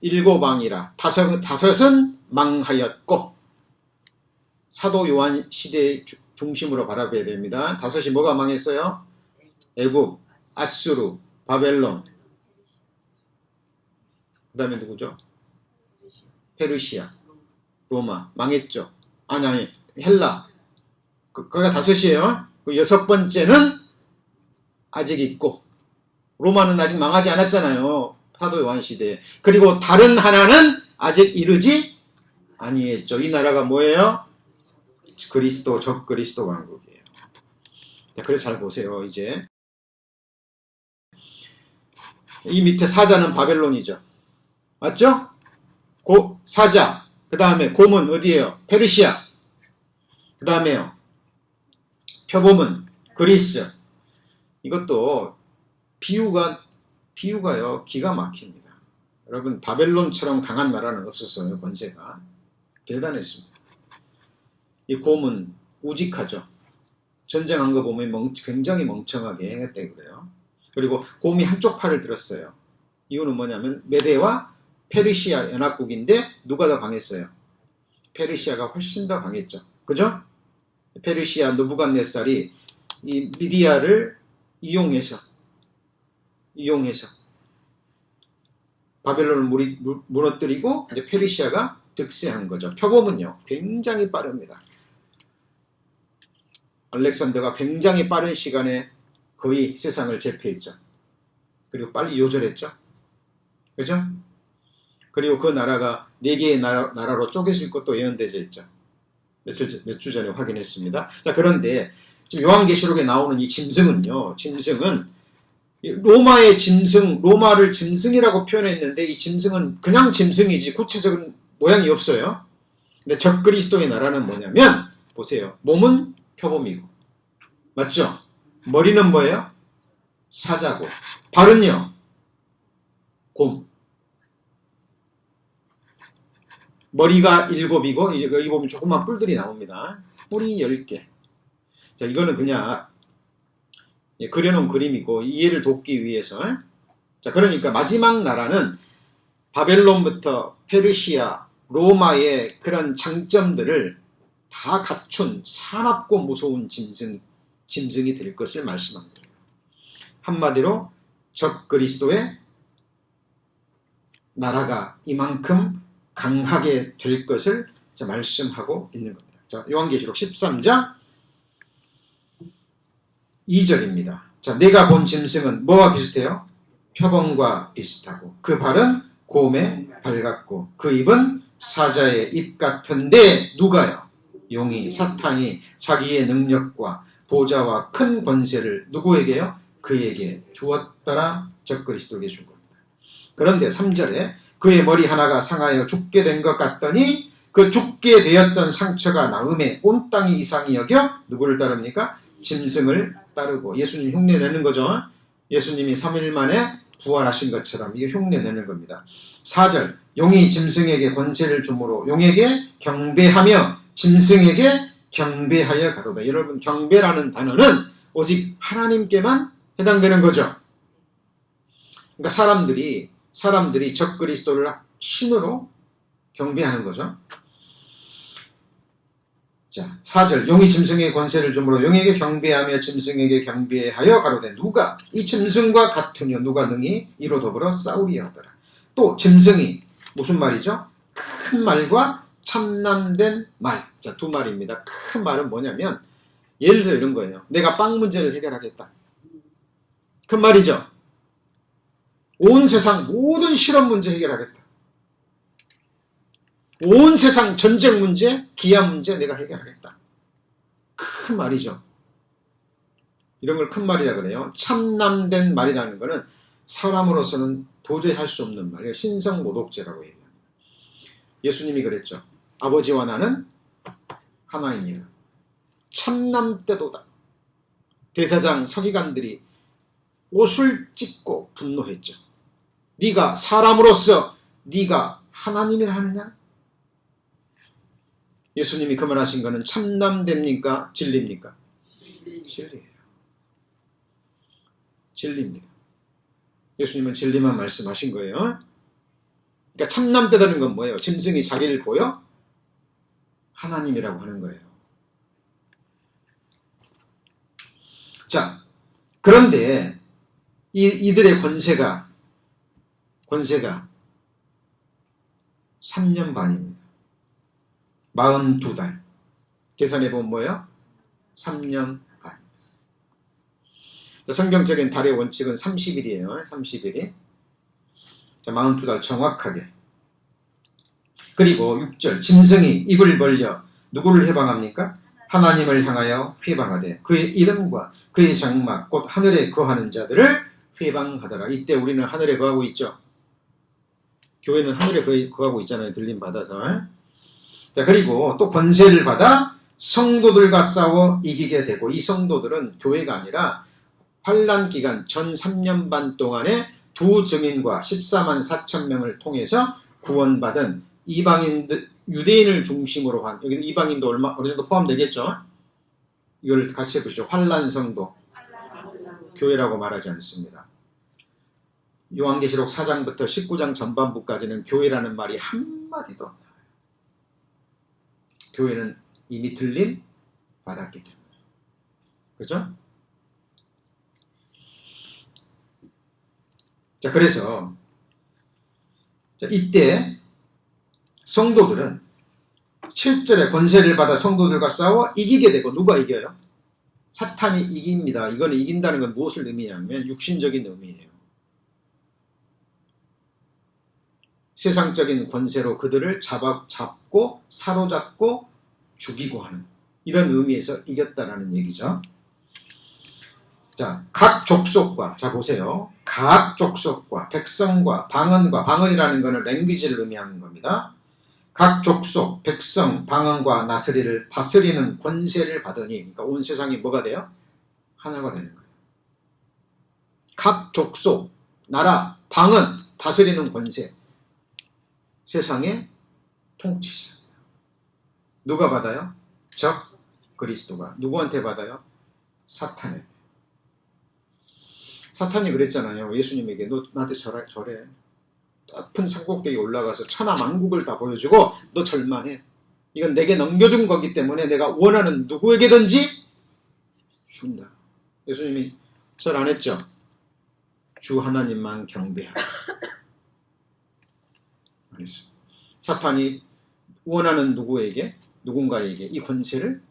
7왕이라 다섯은 망하였고 사도 요한 시대의 중심으로 바라봐야 됩니다. 다섯이 뭐가 망했어요? 애굽, 아수르, 바벨론 그 다음에 누구죠? 페르시아, 로마 망했죠. 아니 헬라 그가 다섯이에요. 그 6번째는 아직 있고 로마는 아직 망하지 않았잖아요. 사도 요한 시대에. 그리고 다른 하나는 아직 이르지 아니했죠. 이 나라가 뭐예요? 그리스도, 적그리스도 왕국이에요. 자, 그래서 잘 보세요. 이제 이 밑에 사자는 바벨론이죠. 맞죠? 사자. 그 다음에 곰은 어디예요? 페르시아. 그 다음에요. 표범은 그리스. 이것도 비유가요. 기가 막힙니다. 여러분 바벨론처럼 강한 나라는 없었어요. 권세가. 대단했습니다. 이 곰은 우직하죠. 전쟁한 거 보면 굉장히 멍청하게 행했다고 그래요. 그리고 곰이 한쪽 팔을 들었어요. 이유는 뭐냐면 메대와 페르시아 연합국인데 누가 더 강했어요? 페르시아가 훨씬 더 강했죠. 그죠? 페르시아 느부갓네살이 이 미디아를 이용해서 바벨론을 무너뜨리고 이제 페르시아가 득세한 거죠. 표범은요 굉장히 빠릅니다. 알렉산더가 굉장히 빠른 시간에 거의 세상을 제패했죠. 그리고 빨리 요절했죠. 그죠? 그리고 그 나라가 4개의 나라로 쪼개질 것도 예언되어 있죠. 몇 주 전에 확인했습니다. 자, 그런데 지금 요한계시록에 나오는 이 짐승은요. 짐승은 로마의 짐승, 로마를 짐승이라고 표현했는데 이 짐승은 그냥 짐승이지 구체적인 모양이 없어요. 근데 적그리스도의 나라는 뭐냐면 보세요. 몸은 표범이고 맞죠? 머리는 뭐예요? 사자고 발은요? 곰. 머리가 7이고 여기 보면 조그만 뿔들이 나옵니다. 뿔이 10개. 자, 이거는 그냥 그려놓은 그림이고 이해를 돕기 위해서. 자, 그러니까 마지막 나라는 바벨론부터 페르시아, 로마의 그런 장점들을 다 갖춘 사납고 무서운 짐승이 될 것을 말씀합니다. 한마디로 적그리스도의 나라가 이만큼 강하게 될 것을 말씀하고 있는 겁니다. 자, 요한계시록 13장 2절입니다. 자, 내가 본 짐승은 뭐와 비슷해요? 표범과 비슷하고 그 발은 곰의 발 같고 그 입은 사자의 입 같은데 누가요? 용이 사탄이 자기의 능력과 보좌와 큰 권세를 누구에게요? 그에게 주었더라. 적그리스도에게 준 겁니다. 그런데 3절에 그의 머리 하나가 상하여 죽게 된 것 같더니 그 죽게 되었던 상처가 나음에 온 땅이 이상히 여겨 누구를 따릅니까? 짐승을 따르고 예수님 흉내내는 거죠. 예수님이 3일 만에 부활하신 것처럼 이게 흉내내는 겁니다. 4절 용이 짐승에게 권세를 주므로 용에게 경배하며 짐승에게 경배하여 가로다. 여러분 경배라는 단어는 오직 하나님께만 해당되는 거죠. 그러니까 사람들이 적그리스도를 신으로 경배하는 거죠. 자, 4절 용이 짐승에게 권세를 주므로 용에게 경배하며 짐승에게 경배하여 가로되 누가 이 짐승과 같으며 누가 능히 이로 더불어 싸우리 하더라. 또 짐승이 무슨 말이죠? 큰 말과 참남된 말. 자, 두 말입니다. 큰 말은 뭐냐면 예를 들어 이런 거예요. 내가 빵 문제를 해결하겠다. 큰 말이죠. 온 세상 모든 실험 문제 해결하겠다. 온 세상 전쟁 문제, 기아 문제 내가 해결하겠다. 큰 말이죠. 이런 걸 큰 말이라 그래요. 참남된 말이라는 것은 사람으로서는 도저히 할 수 없는 말이에요. 신성모독죄라고 얘기합니다. 예수님이 그랬죠. 아버지와 나는 하나이니라. 참남되도다. 대사장 서기관들이 옷을 찢고 분노했죠. 네가 사람으로서 네가 하나님이라 하느냐? 예수님이 그 말하신 것은 참남됩니까? 진리입니까? 진리예요. 진리입니다. 예수님은 진리만 말씀하신 거예요. 그러니까 참남되다는 건 뭐예요? 짐승이 자기를 보여 하나님이라고 하는 거예요. 자, 그런데 이들의 권세가 3년 반입니다. 42달. 계산해보면 뭐예요? 3년 반. 성경적인 달의 원칙은 30일이에요. 30일이. 42달 정확하게. 그리고 6절 짐승이 입을 벌려 누구를 해방합니까? 하나님을 향하여 회방하되 그의 이름과 그의 장막 곧 하늘에 거하는 자들을 회방하더라. 이때 우리는 하늘에 거하고 있죠. 교회는 하늘에 거하고 있잖아요. 들림 받아서. 자, 그리고 또 권세를 받아 성도들과 싸워 이기게 되고, 이 성도들은 교회가 아니라 환란 기간 전 3년 반 동안에 두 증인과 14만 4천 명을 통해서 구원받은 이방인들, 유대인을 중심으로 한, 여기는 이방인도 어느 정도 포함되겠죠. 이걸 같이 해보시죠. 환란 성도 교회라고 말하지 않습니다. 요한계시록 4장부터 19장 전반부까지는 교회라는 말이 한마디도 안 나와요. 교회는 이미 들림 받았기 때문에. 그렇죠? 자, 그래서 이때 성도들은 7절에 권세를 받아 성도들과 싸워 이기게 되고, 누가 이겨요? 사탄이 이깁니다. 이거는 이긴다는 건 무엇을 의미냐면 육신적인 의미예요. 세상적인 권세로 그들을 잡고 사로잡고 죽이고 하는, 이런 의미에서 이겼다라는 얘기죠. 자, 각 족속과, 자 보세요. 각 족속과 백성과 방언과, 방언이라는 것은 랭귀지를 의미하는 겁니다. 각 족속, 백성, 방언과 나스리를 다스리는 권세를 받으니, 그러니까 온 세상이 뭐가 돼요? 하나가 되는 거예요. 각 족속, 나라, 방언, 다스리는 권세, 세상의 통치자입니다. 누가 받아요? 적 그리스도가. 누구한테 받아요? 사탄에. 사탄이 그랬잖아요. 예수님에게 너 나한테 절해. 높은 산꼭대기에 올라가서 천하만국을 다 보여주고 너 절만해. 이건 내게 넘겨준 거기 때문에 내가 원하는 누구에게든지 준다. 예수님이 절 안 했죠? 주 하나님만 경배하라. 안 했어요. 사탄이 원하는 누군가에게 이 권세를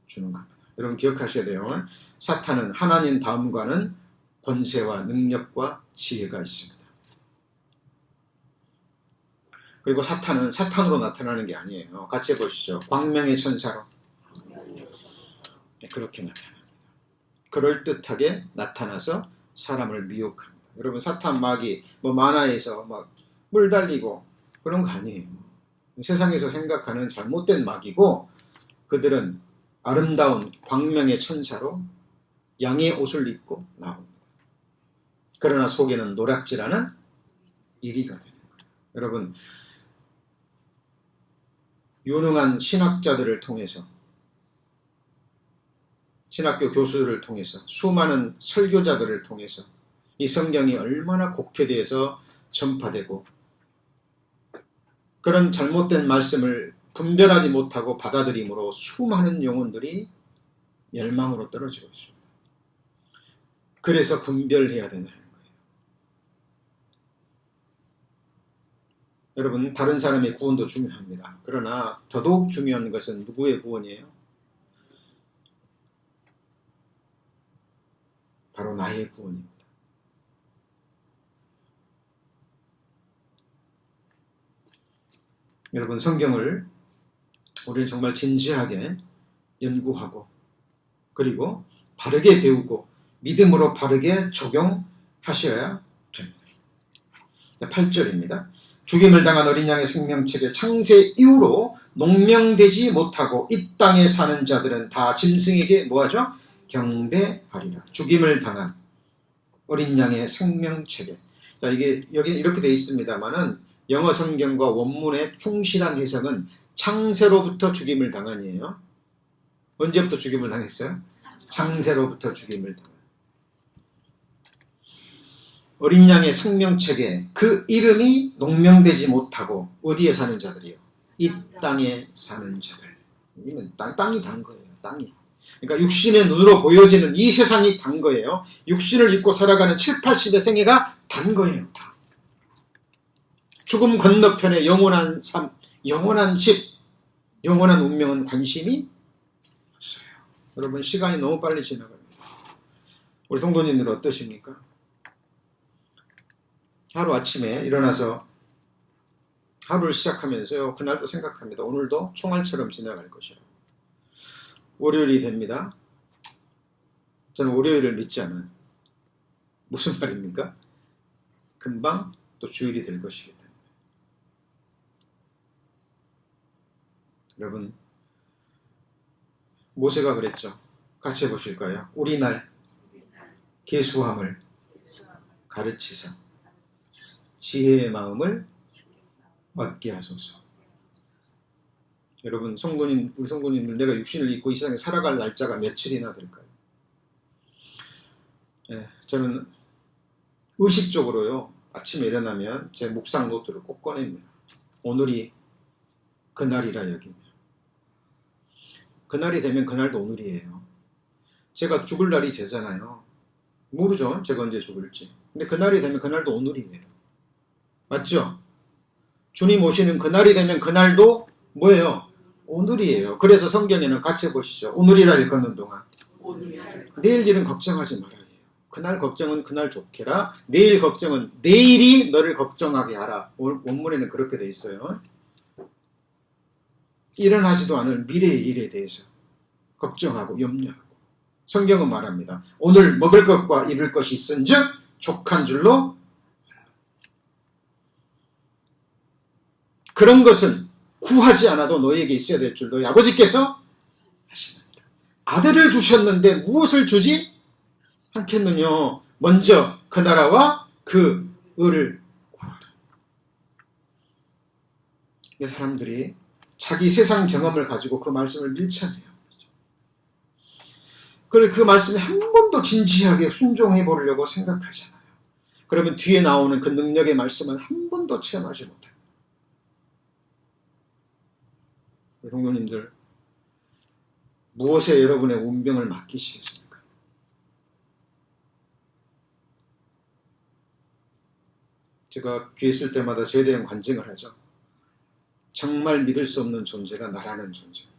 주는 겁니다. 여러분 기억하셔야 돼요. 사탄은 하나님 다음과는 권세와 능력과 지혜가 있습니다. 그리고 사탄은 사탄으로 나타나는 게 아니에요. 같이 해보시죠. 광명의 천사로. 네, 그렇게 나타납니다. 그럴듯하게 나타나서 사람을 미혹합니다. 여러분 사탄 마귀 만화에서 막 물 달리고 그런 거 아니에요. 세상에서 생각하는 잘못된 마귀고, 그들은 아름다운 광명의 천사로 양의 옷을 입고 나옵니다. 그러나 속에는 노략질하는 이리가 되는 거예요. 여러분 유능한 신학자들을 통해서, 신학교 교수들을 통해서, 수많은 설교자들을 통해서 이 성경이 얼마나 곡해되어서 전파되고, 그런 잘못된 말씀을 분별하지 못하고 받아들임으로 수많은 영혼들이 멸망으로 떨어지고 있습니다. 그래서 분별해야 된다는 거예요. 여러분 다른 사람의 구원도 중요합니다. 그러나 더더욱 중요한 것은 누구의 구원이에요? 바로 나의 구원입니다. 여러분 성경을 우리는 정말 진지하게 연구하고, 그리고 바르게 배우고 믿음으로 바르게 적용하셔야 됩니다. 8절입니다. 죽임을 당한 어린 양의 생명책의 창세 이후로 농명되지 못하고 이 땅에 사는 자들은 다 짐승에게 뭐하죠? 경배하리라. 죽임을 당한 어린 양의 생명책에. 자, 이게 여기 이렇게 되어 있습니다만은 영어 성경과 원문의 충실한 해석은 창세로부터 죽임을 당한이에요. 언제부터 죽임을 당했어요? 창세로부터 죽임을 당한. 어린 양의 생명책에 그 이름이 농명되지 못하고 어디에 사는 자들이요? 이 땅에 사는 자들. 이건 땅이 단 거예요. 땅이. 그러니까 육신의 눈으로 보여지는 이 세상이 단 거예요. 육신을 입고 살아가는 7, 80의 생애가 단 거예요. 다. 죽음 건너편에 영원한 삶, 영원한 집, 영원한 운명은 관심이 없어요. 여러분 시간이 너무 빨리 지나갑니다. 우리 성도님들은 어떠십니까? 하루아침에 일어나서 하루를 시작하면서요, 그날도 생각합니다. 오늘도 총알처럼 지나갈 것이라고. 월요일이 됩니다. 저는 월요일을 믿지 않아요. 무슨 말입니까? 금방 또 주일이 될 것이기 때문에. 여러분, 모세가 그랬죠. 같이 해보실까요? 우리 날 계수함을 가르치사 지혜의 마음을 얻게 하소서. 여러분, 우리 성도님들, 내가 육신을 입고 이 세상에 살아갈 날짜가 며칠이나 될까요? 저는 의식적으로요, 아침에 일어나면 제 묵상 노트를 꼭 꺼냅니다. 오늘이 그날이라 여기며, 그날이 되면 그날도 오늘이에요. 제가 죽을 날이 되잖아요. 모르죠, 제가 언제 죽을지. 근데 그날이 되면 그날도 오늘이에요. 맞죠? 주님 오시는 그날이 되면 그날도 뭐예요? 오늘이에요. 그래서 성경에는 같이 해보시죠. 오늘이라 일컫는 동안 내일 일은 걱정하지 말아요. 그날 걱정은 그날 좋게라. 내일 걱정은 내일이 너를 걱정하게 하라. 원문에는 그렇게 돼 있어요. 일어나지도 않을 미래의 일에 대해서 걱정하고 염려하고. 성경은 말합니다. 오늘 먹을 것과 입을 것이 있은즉 족한 줄로 그런 것은 구하지 않아도 너에게 있어야 될 줄 너희 아버지께서 하시느니라. 아들을 주셨는데 무엇을 주지 않겠느냐. 먼저 그 나라와 그 의를 구하라. 근데 사람들이 자기 세상 경험을 가지고 그 말씀을 밀착해요. 그래, 그 말씀에 한 번도 진지하게 순종해 보려고 생각하잖아요. 그러면 뒤에 나오는 그 능력의 말씀은 한 번도 체험하지 못해요. 성도님들, 무엇에 여러분의 운명을 맡기시겠습니까? 제가 귀에 있을 때마다 저에 대한 관증을 하죠. 정말 믿을 수 없는 존재가 나라는 존재입니다.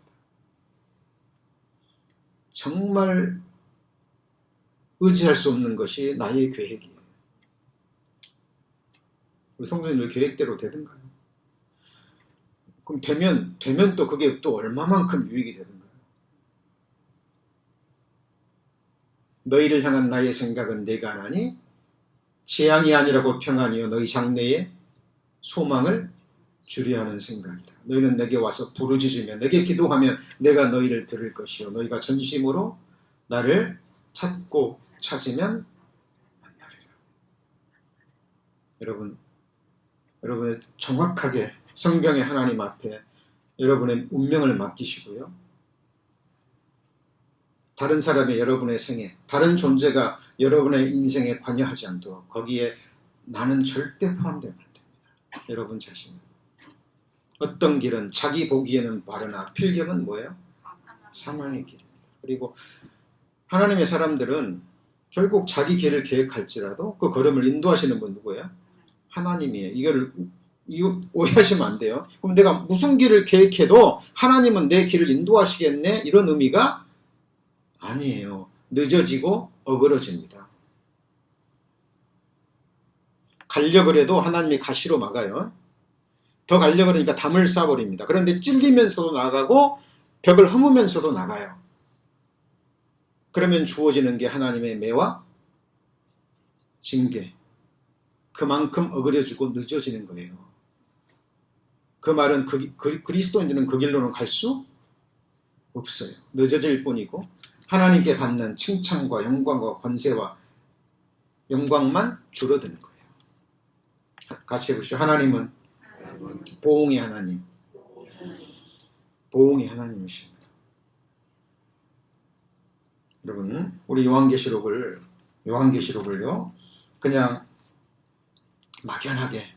정말 의지할 수 없는 것이 나의 계획이에요. 우리 성도님들 계획대로 되든가요? 그럼 되면 또 그게 또 얼마만큼 유익이 되든가요? 너희를 향한 나의 생각은 내가 하나니 재앙이 아니라고 평안이요 너희 장래에 소망을 주려 하는 생각이라. 너희는 내게 와서 부르짖으며 내게 기도하면 내가 너희를 들을 것이요 너희가 전심으로 나를 찾고 찾으면 만나리라. 여러분의 정확하게 성경의 하나님 앞에 여러분의 운명을 맡기시고요. 다른 사람의 여러분의 생에, 다른 존재가 여러분의 인생에 관여하지 않도록 거기에 나는 절대 포함되면 안 됩니다. 여러분 자신은. 어떤 길은 자기 보기에는 바르나 필경은 뭐예요? 사망의 길입니다. 그리고 하나님의 사람들은 결국 자기 길을 계획할지라도 그 걸음을 인도하시는 분 누구예요? 하나님이에요. 이거 오해하시면 안 돼요. 그럼 내가 무슨 길을 계획해도 하나님은 내 길을 인도하시겠네? 이런 의미가 아니에요. 늦어지고 어그러집니다. 가려고 해도 하나님이 가시로 막아요. 더 가려고 하니까 담을 쌓아버립니다. 그런데 찔리면서도 나가고 벽을 허무면서도 나가요. 그러면 주어지는 게 하나님의 매와 징계. 그만큼 어그려지고 늦어지는 거예요. 그 말은 그리스도인들은 그 길로는 갈 수 없어요. 늦어질 뿐이고 하나님께 받는 칭찬과 영광과 권세와 영광만 줄어드는 거예요. 같이 해보시죠. 하나님은 보응의 하나님, 보응의 하나님이십니다. 여러분, 우리 요한계시록을요 그냥 막연하게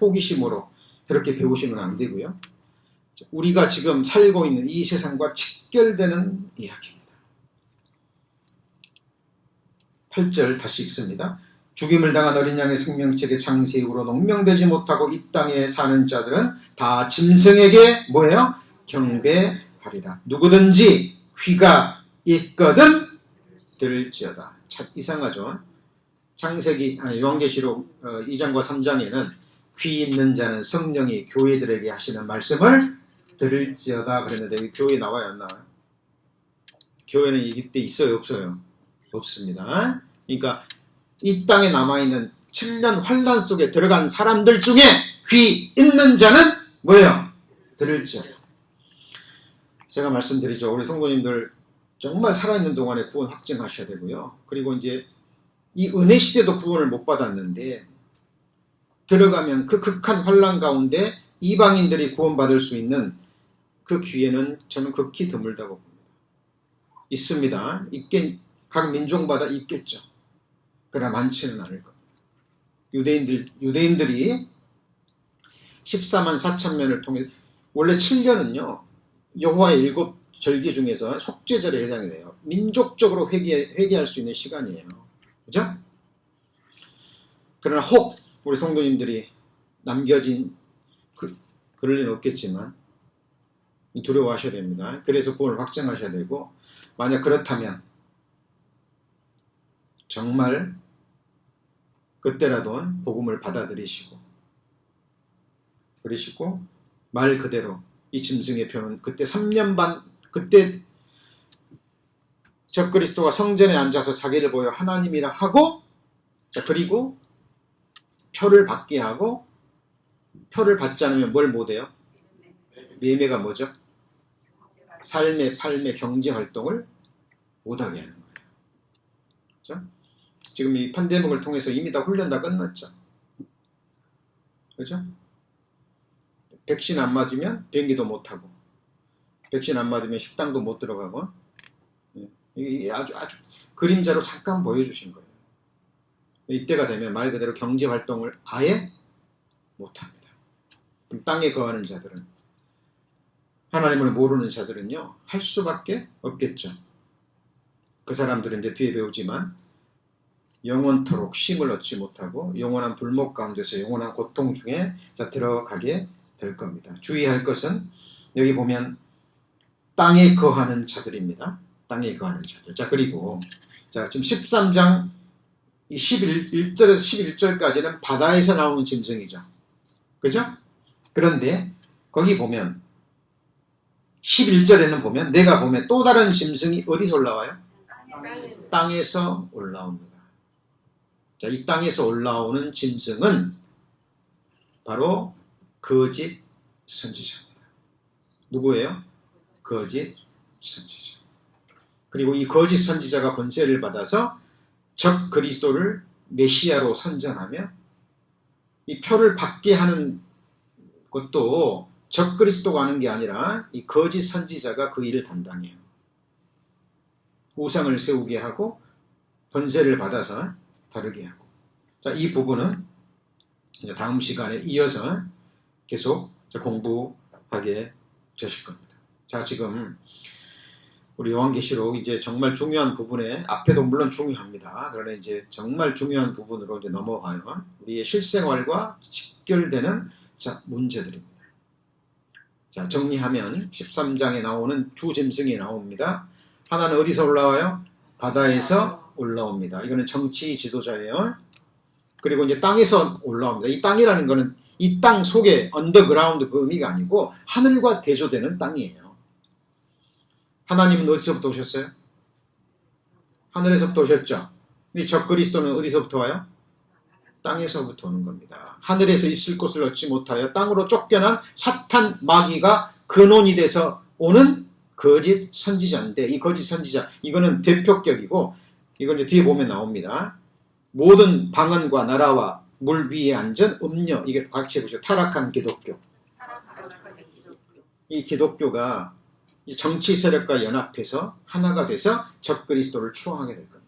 호기심으로 그렇게 배우시면 안 되고요. 우리가 지금 살고 있는 이 세상과 직결되는 이야기입니다. 8절 다시 읽습니다. 죽임을 당한 어린 양의 생명책의 창세이후로 농명되지 못하고 이 땅에 사는 자들은 다 짐승에게 뭐예요? 경배하리라. 누구든지 귀가 있거든 들을지어다. 참 이상하죠? 요한계시록 2장과 3장에는 귀 있는 자는 성령이 교회들에게 하시는 말씀을 들을지어다 그랬는데 여기 교회 나와요 안 나와요? 교회는 이때 있어요 없어요? 없습니다. 그러니까 이 땅에 남아있는 7년 환란 속에 들어간 사람들 중에 귀 있는 자는 뭐예요? 들을지어다. 제가 말씀드리죠. 우리 성도님들 정말 살아있는 동안에 구원 확증하셔야 되고요. 그리고 이제 이 은혜 시대도 구원을 못 받았는데 들어가면 그 극한 환란 가운데 이방인들이 구원받을 수 있는 그 기회는 저는 극히 드물다고 봅니다. 있습니다. 각 민족마다 있겠죠. 그러나 많지는 않을 겁니다. 유대인들이 14만 4천 년을 통해 원래 7년은요. 여호와의 7 절기 중에서 속죄절에 해당이 돼요. 민족적으로 회개할 수 있는 시간이에요. 그죠? 그러나 혹 우리 성도님들이 남겨진 그럴 리는 없겠지만 두려워하셔야 됩니다. 그래서 구원을 확정하셔야 되고 만약 그렇다면 정말 그때라도 복음을 받아들이시고 그러시고 말 그대로 이 짐승의 표는 그때 3년 반 그때 적그리스도가 성전에 앉아서 자기를 보여 하나님이라 하고 자 그리고 표를 받게 하고 표를 받지 않으면 뭘 못해요? 매매가 뭐죠? 삶의 팔매 경제활동을 못하게 하는 거예요. 그렇죠? 지금 이 팬데믹을 통해서 이미 다 훈련 다 끝났죠. 그렇죠? 백신 안 맞으면 비행기도 못 타고 백신 안 맞으면 식당도 못 들어가고 이게 아주 그림자로 잠깐 보여주신 거예요. 이때가 되면 말 그대로 경제활동을 아예 못합니다. 땅에 거하는 자들은 하나님을 모르는 자들은요 할 수밖에 없겠죠. 그 사람들은 이제 뒤에 배우지만 영원토록 쉼을 얻지 못하고 영원한 불목 가운데서 영원한 고통 중에 들어가게 될 겁니다. 주의할 것은 여기 보면 땅에 거하는 자들입니다. 땅에 거하는 자들. 자 그리고 자 지금 13장 1절에서 11절까지는 바다에서 나오는 짐승이죠. 그죠? 그런데 거기 보면 11절에는 보면 내가 보면 또 다른 짐승이 어디서 올라와요? 땅에서 올라옵니다. 자, 이 땅에서 올라오는 짐승은 바로 거짓 선지자입니다. 누구예요? 거짓 선지자. 그리고 이 거짓 선지자가 권세를 받아서 적 그리스도를 메시아로 선전하며 이 표를 받게 하는 것도 적 그리스도가 하는 게 아니라 이 거짓 선지자가 그 일을 담당해요. 우상을 세우게 하고 권세를 받아서 다르게 하고. 자, 이 부분은 이제 다음 시간에 이어서 계속 공부하게 되실 겁니다. 자, 지금 우리 요한계시록 이제 정말 중요한 부분에 앞에도 물론 중요합니다. 그러나 이제 정말 중요한 부분으로 이제 넘어가요. 우리의 실생활과 직결되는 문제들입니다. 자, 정리하면 13장에 나오는 두 짐승이 나옵니다. 하나는 어디서 올라와요? 바다에서 올라옵니다. 이거는 정치 지도자예요. 그리고 이제 땅에서 올라옵니다. 이 땅이라는 거는 이 땅 속에 언더그라운드 그 의미가 아니고 하늘과 대조되는 땅이에요. 하나님은 어디서부터 오셨어요? 하늘에서부터 오셨죠. 근데 적그리스도는 어디서부터 와요? 땅에서부터 오는 겁니다. 하늘에서 있을 곳을 얻지 못하여 땅으로 쫓겨난 사탄 마귀가 근원이 돼서 오는 거짓 선지자인데 이 거짓 선지자 이거는 대표격이고 이건 이제 뒤에 보면 나옵니다. 모든 방언과 나라와 물 위에 앉은 음녀 이게 같이 해보죠. 타락한 기독교. 이 기독교가 정치 세력과 연합해서 하나가 돼서 적그리스도를 추앙하게 될 겁니다.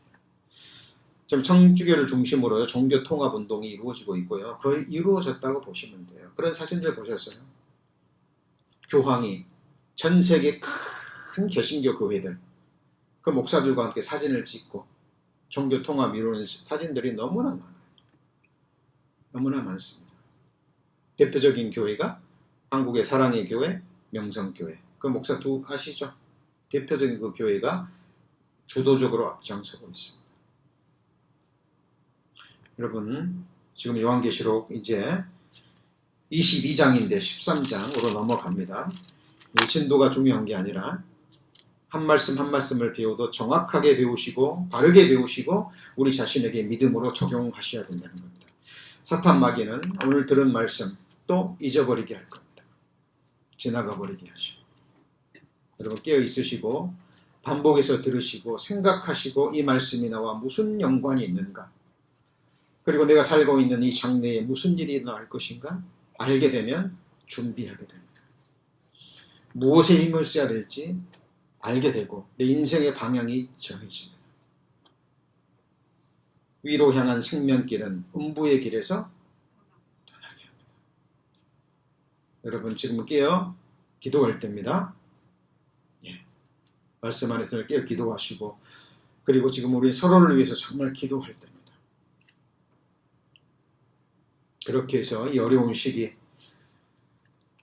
지금 청주교를 중심으로 종교 통합 운동이 이루어지고 있고요. 거의 이루어졌다고 보시면 돼요. 그런 사진들 보셨어요? 교황이 전 세계 큰 개신교 교회들 그 목사들과 함께 사진을 찍고 종교 통합 이루는 사진들이 너무나 많아요. 너무나 많습니다. 대표적인 교회가 한국의 사랑의 교회, 명성교회. 그 목사 두 아시죠? 대표적인 그 교회가 주도적으로 앞장서고 있습니다. 여러분, 지금 요한계시록 이제 22장인데 13장으로 넘어갑니다. 이 진도가 중요한 게 아니라 한 말씀 한 말씀을 배워도 정확하게 배우시고 바르게 배우시고 우리 자신에게 믿음으로 적용하셔야 된다는 겁니다. 사탄 마귀는 오늘 들은 말씀 또 잊어버리게 할 겁니다. 지나가 버리게 하죠. 여러분 깨어 있으시고 반복해서 들으시고 생각하시고 이 말씀이 나와 무슨 연관이 있는가, 그리고 내가 살고 있는 이 장래에 무슨 일이 일어날 것인가 알게 되면 준비하게 됩니다. 무엇에 힘을 써야 될지 알게 되고 내 인생의 방향이 정해집니다. 위로 향한 생명길은 음부의 길에서 떠나게 합니다. 여러분 지금 깨어 기도할 때입니다. 말씀 안에서 깨어 기도하시고, 그리고 지금 우리 서로를 위해서 정말 기도할 때입니다. 그렇게 해서 이 어려운 시기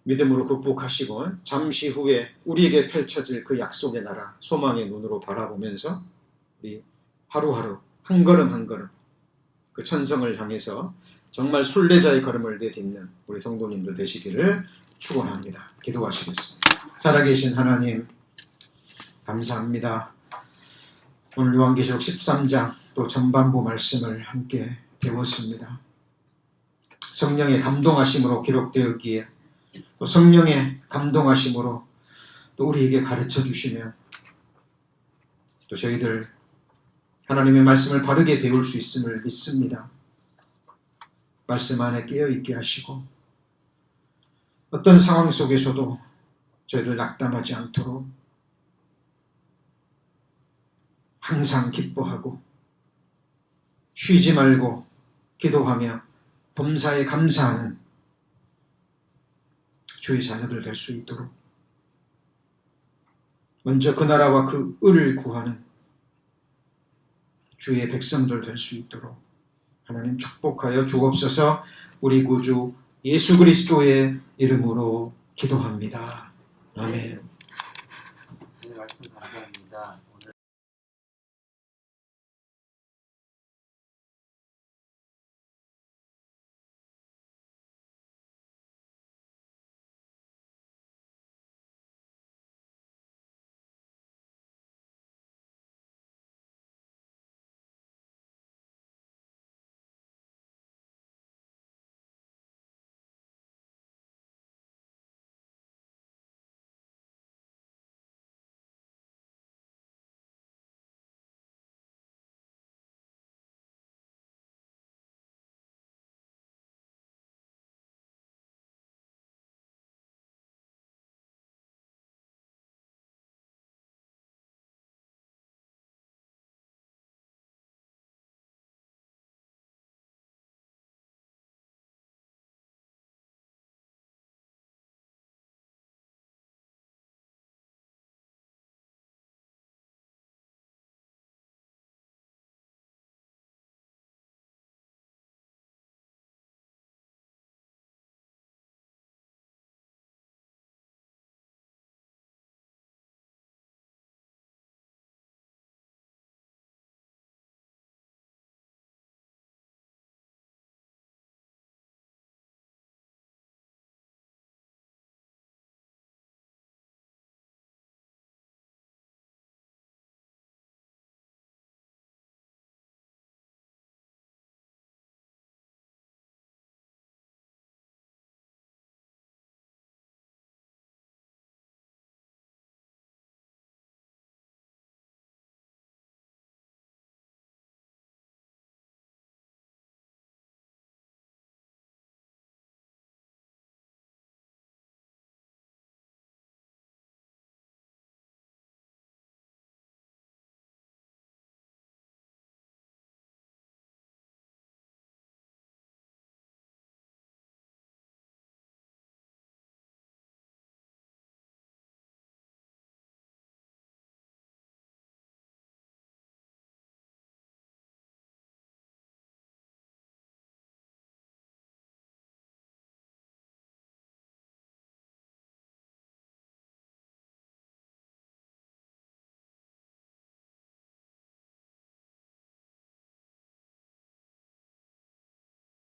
믿음으로 극복하시고 잠시 후에 우리에게 펼쳐질 그 약속의 나라 소망의 눈으로 바라보면서 우리 하루하루 한 걸음 한 걸음 그 천성을 향해서 정말 순례자의 걸음을 내딛는 우리 성도님들 되시기를 축원합니다. 기도하시겠습니다. 살아계신 하나님 감사합니다. 오늘 요한계시록 13장 또 전반부 말씀을 함께 배웠습니다. 성령의 감동하심으로 기록되었기에 또 성령의 감동하심으로 또 우리에게 가르쳐 주시며 또 저희들 하나님의 말씀을 바르게 배울 수 있음을 믿습니다. 말씀 안에 깨어있게 하시고 어떤 상황 속에서도 저희들 낙담하지 않도록 항상 기뻐하고 쉬지 말고 기도하며 범사에 감사하는 주의 자녀들 될 수 있도록 먼저 그 나라와 그 의를 구하는 주의 백성들 될 수 있도록 하나님 축복하여 주옵소서. 우리 구주 예수 그리스도의 이름으로 기도합니다. 아멘. 네, 말씀 감사합니다.